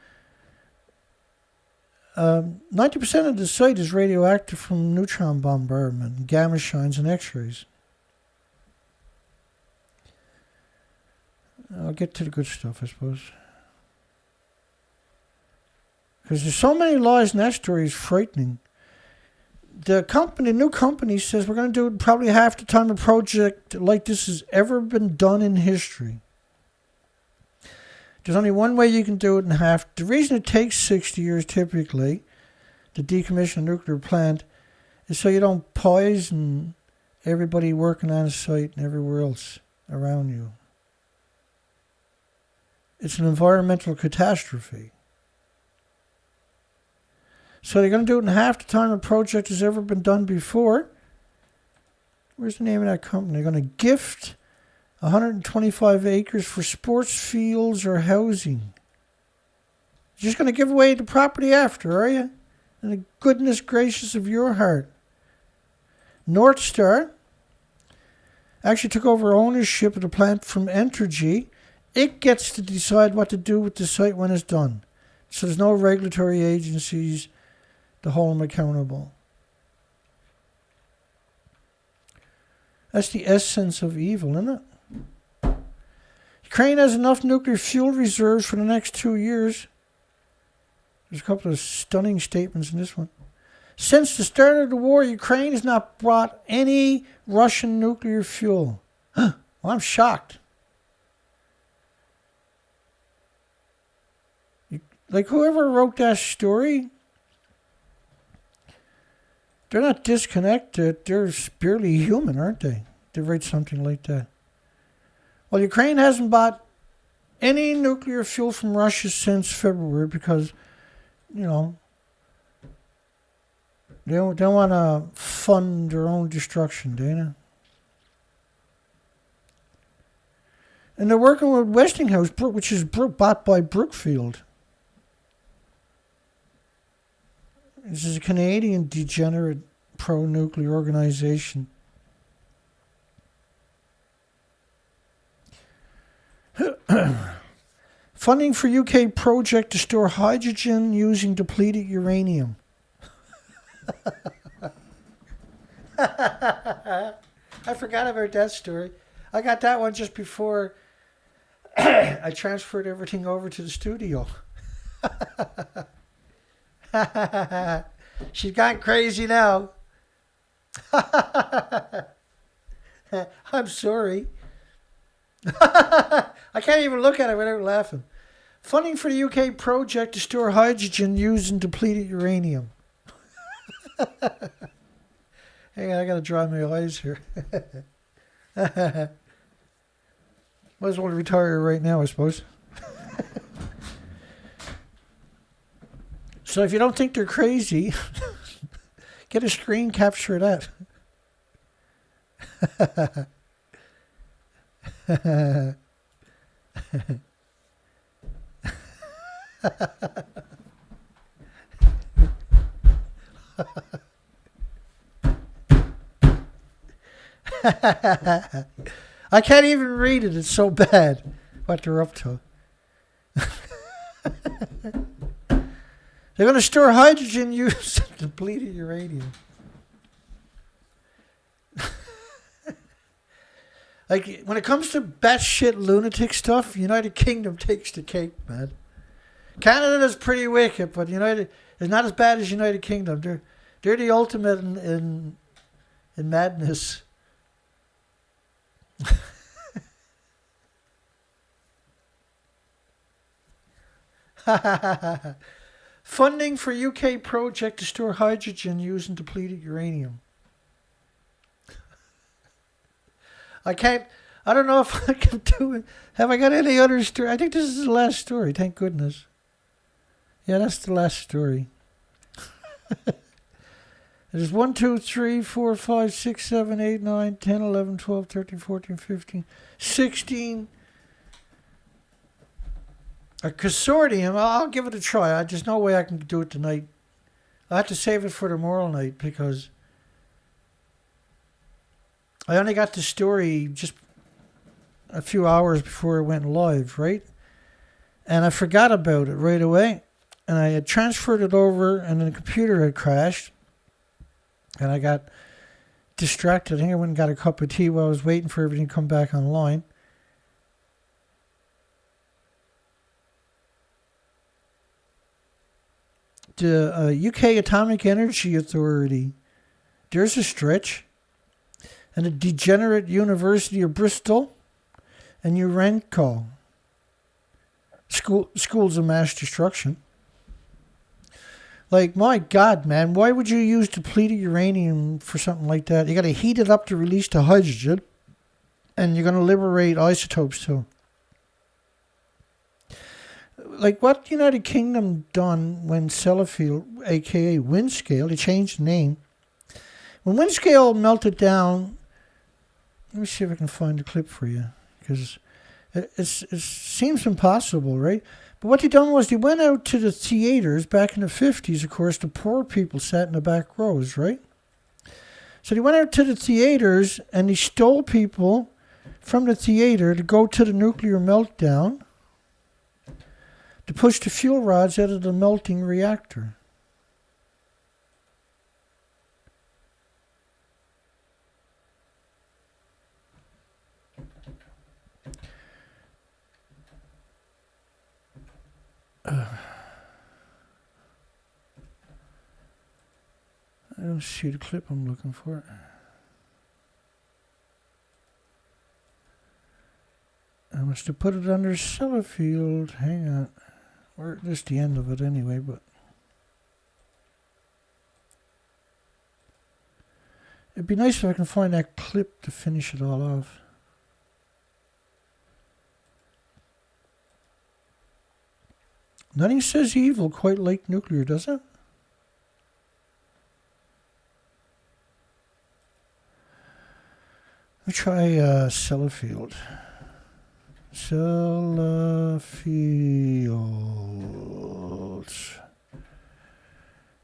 90% of the site is radioactive from neutron bombardment, gamma shines, and X-rays. I'll get to the good stuff, I suppose. Because there's so many lies, and that story is frightening. The new company says we're going to do it probably half the time a project like this has ever been done in history. There's only one way you can do it in half. The reason it takes 60 years typically to decommission a nuclear plant is so you don't poison everybody working on a site and everywhere else around you. It's an environmental catastrophe. So they're going to do it in half the time a project has ever been done before. Where's the name of that company? They're going to gift 125 acres for sports fields or housing. You're just going to give away the property after, are you? And the goodness gracious of your heart. North Star actually took over ownership of the plant from Entergy. It gets to decide what to do with the site when it's done. So there's no regulatory agencies to hold them accountable. That's the essence of evil, isn't it? Ukraine has enough nuclear fuel reserves for the next 2 years. There's a couple of stunning statements in this one. Since the start of the war, Ukraine has not brought any Russian nuclear fuel. Well, I'm shocked. Like whoever wrote that story, they're not disconnected. They're barely human, aren't they? To write something like that. Well, Ukraine hasn't bought any nuclear fuel from Russia since February because, you know, they don't want to fund their own destruction, Dana. And they're working with Westinghouse, which is bought by Brookfield. This is a Canadian degenerate pro-nuclear organization. Funding for UK project to store hydrogen using depleted uranium. I forgot about that story. I got that one just before I transferred everything over to the studio. She's gone crazy now. I'm sorry. I can't even look at it without laughing. Funding for the UK project to store hydrogen using depleted uranium. Hang on, I gotta dry my eyes here. Might as well retire right now, I suppose. So if you don't think they're crazy, get a screen capture of that. I can't even read it. It's so bad what they're up to. They're going to store hydrogen using depleted uranium. Like, when it comes to batshit lunatic stuff, United Kingdom takes the cake, man. Canada's pretty wicked, but United is not as bad as United Kingdom. They're the ultimate in madness. Funding for UK project to store hydrogen using depleted uranium. I don't know if I can do it. Have I got any other story? I think this is the last story, thank goodness. Yeah, that's the last story. There's 1, 2, 3, 4, 5, 6, 7, 8, 9, 10, 11, 12, 13, 14, 15, 16. A consortium, I'll give it a try. There's no way I can do it tonight. I have to save it for tomorrow night because I only got the story just a few hours before it went live, right? And I forgot about it right away. And I had transferred it over and then the computer had crashed. And I got distracted. I think I went and got a cup of tea while I was waiting for everything to come back online. The UK Atomic Energy Authority, there's a stretch. And the degenerate University of Bristol and Urenco. Schools of mass destruction. Like, my God, man, why would you use depleted uranium for something like that? You got to heat it up to release the hydrogen, and you're going to liberate isotopes too. Like what the United Kingdom done when Sellafield, aka Windscale, they changed the name. When Windscale melted down, let me see if I can find a clip for you, because it seems impossible, right? But what they done was they went out to the theaters back in the 50s, of course, the poor people sat in the back rows, right? So they went out to the theaters and they stole people from the theater to go to the nuclear meltdown to push the fuel rods out of the melting reactor. I don't see the clip I'm looking for. I must have put it under Sellafield. Hang on. Or just the end of it anyway, but it'd be nice if I can find that clip to finish it all off. Nothing says evil quite like nuclear, does it? Let me try Sellafield. Sellafield.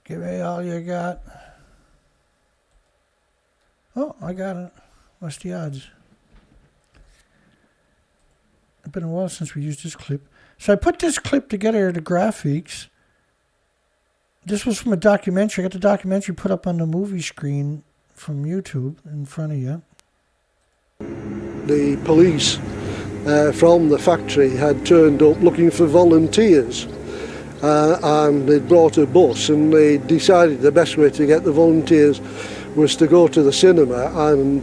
Give me all you got. Oh, I got it. What's the odds? It's been a while since we used this clip. So I put this clip together, the graphics. This was from a documentary. I got the documentary put up on the movie screen from YouTube in front of you. The police from the factory had turned up looking for volunteers, and they'd brought a bus, and they decided the best way to get the volunteers was to go to the cinema and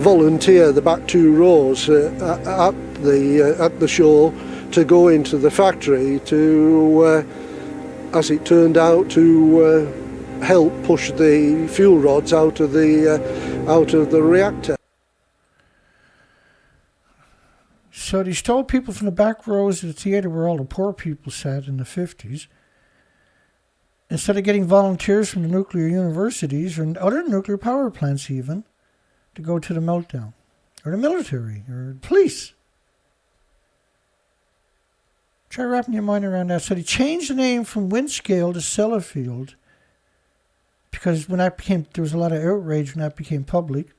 volunteer the back two rows at the show to go into the factory to, as it turned out, to help push the fuel rods out of the reactor. So they stole people from the back rows of the theater where all the poor people sat in the 50s. Instead of getting volunteers from the nuclear universities or other nuclear power plants even to go to the meltdown, or the military, or the police. Try wrapping your mind around that. So they changed the name from Windscale to Sellafield because when that became, there was a lot of outrage when that became public.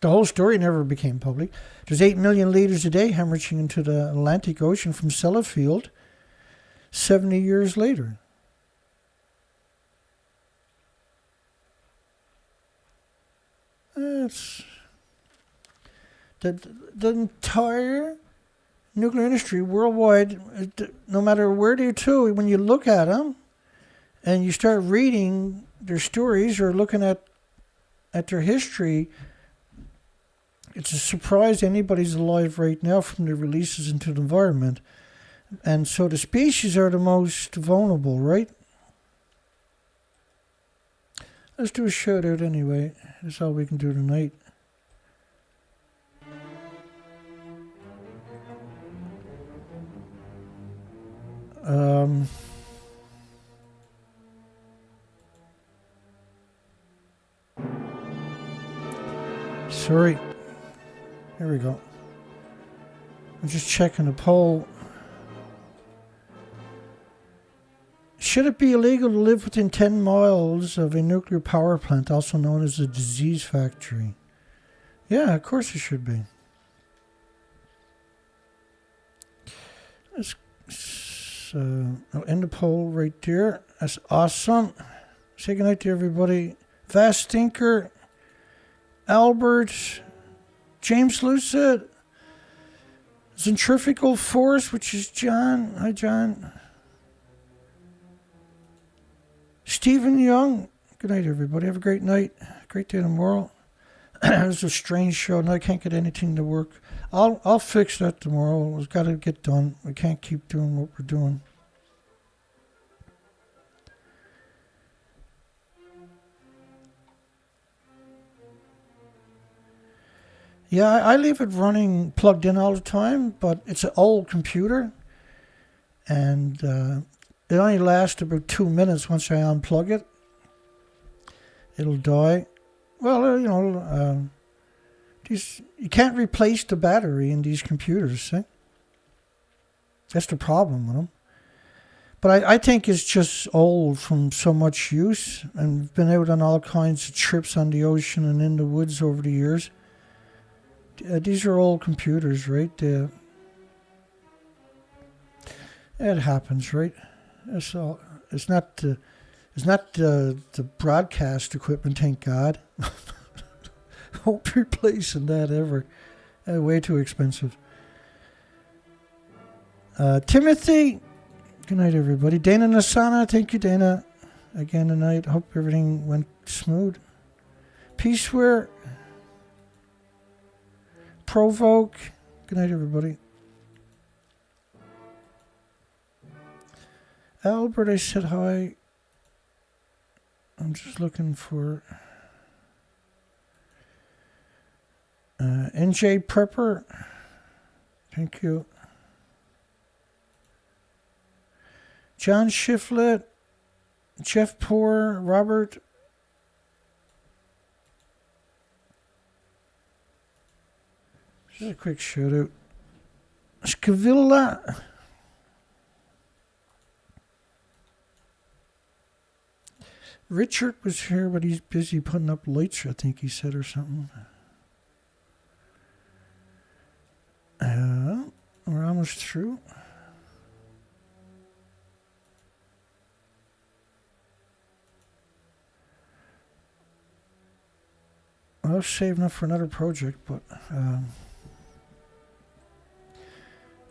The whole story never became public. There's 8 million litres a day hemorrhaging into the Atlantic Ocean from Sellafield 70 years later. That's the entire nuclear industry worldwide, no matter where they're to, when you look at them and you start reading their stories or looking at their history, it's a surprise anybody's alive right now from the releases into the environment. And so the species are the most vulnerable, right? Let's do a shout out anyway. That's all we can do tonight. Sorry. Here we go. I'm just checking the poll. Should it be illegal to live within 10 miles of a nuclear power plant, also known as a disease factory? Yeah, of course it should be. I'll end the poll right there. That's awesome. Say goodnight to everybody. Vast Thinker, Albert, James Lucid, Centrifugal Force, which is John. Hi, John. Stephen Young. Good night, everybody. Have a great night. Great day tomorrow. It's a strange show. No, I can't get anything to work. I'll fix that tomorrow. It's got to get done. We can't keep doing what we're doing. Yeah, I leave it running plugged in all the time, but it's an old computer, and it only lasts about 2 minutes once I unplug it. It'll die. Well, you can't replace the battery in these computers, see? That's the problem with them. But I think it's just old from so much use, and been out on all kinds of trips on the ocean and in the woods over the years. These are old computers, right? It happens, right? It's not the broadcast equipment, thank God. Won't be replacing that ever. Way too expensive. Timothy, good night, everybody. Dana Nasana, thank you, Dana. Again tonight. Hope everything went smooth. Peaceware. Provoke. Good night, everybody. Albert, I said hi. I'm just looking for NJ Prepper. Thank you. John Shiflett, Jeff Poor, Robert. Just a quick shout out. Scavilla. Richard was here, but he's busy putting up lights, I think he said, or something. We're almost through. I was saving up for another project, but the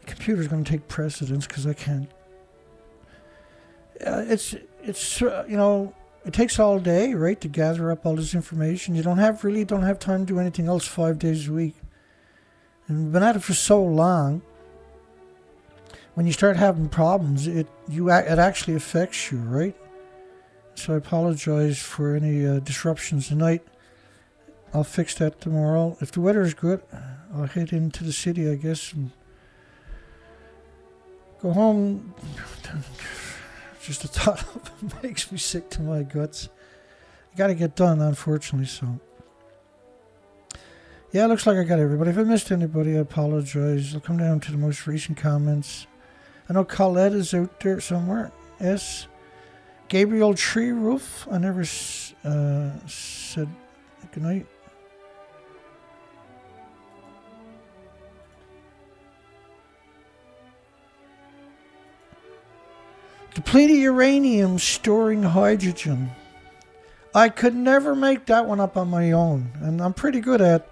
computer's going to take precedence because I can't. It's it takes all day, right, to gather up all this information. You don't have time to do anything else 5 days a week. And we've been at it for so long. When you start having problems, it actually affects you, right? So I apologize for any disruptions tonight. I'll fix that tomorrow. If the weather is good, I'll head into the city, I guess, and go home. Just the thought of it makes me sick to my guts. I got to get done, unfortunately, so. Yeah, it looks like I got everybody. If I missed anybody, I apologize. I'll come down to the most recent comments. I know Colette is out there somewhere. S. Gabriel Tree Roof. I never said goodnight. Depleted uranium storing hydrogen. I could never make that one up on my own. And I'm pretty good at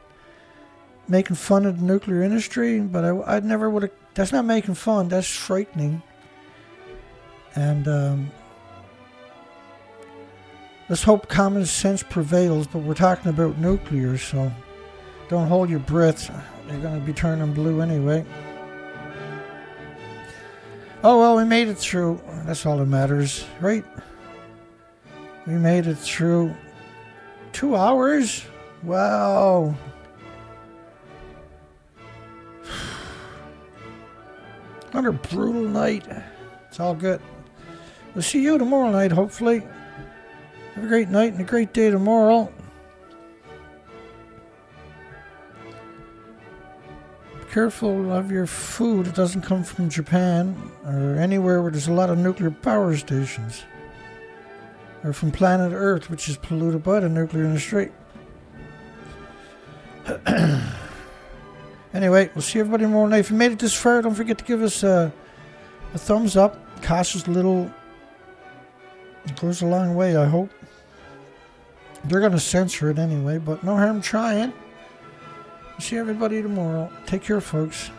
making fun of the nuclear industry, but I never would have. That's not making fun, that's frightening. And let's hope common sense prevails, but we're talking about nuclear, so don't hold your breath. They're going to be turning blue anyway. Oh, well, we made it through. That's all that matters, right? We made it through 2 hours. Wow. Another brutal night. It's all good. We'll see you tomorrow night, hopefully. Have a great night and a great day tomorrow. careful of your food. It doesn't come from Japan or anywhere where there's a lot of nuclear power stations. Or from planet Earth, which is polluted by the nuclear industry. Anyway, we'll see everybody tomorrow night. If you made it this far, don't forget to give us a thumbs up. Costs us a little. It goes a long way, I hope. They're going to censor it anyway, but no harm trying. See everybody tomorrow. Take care, folks.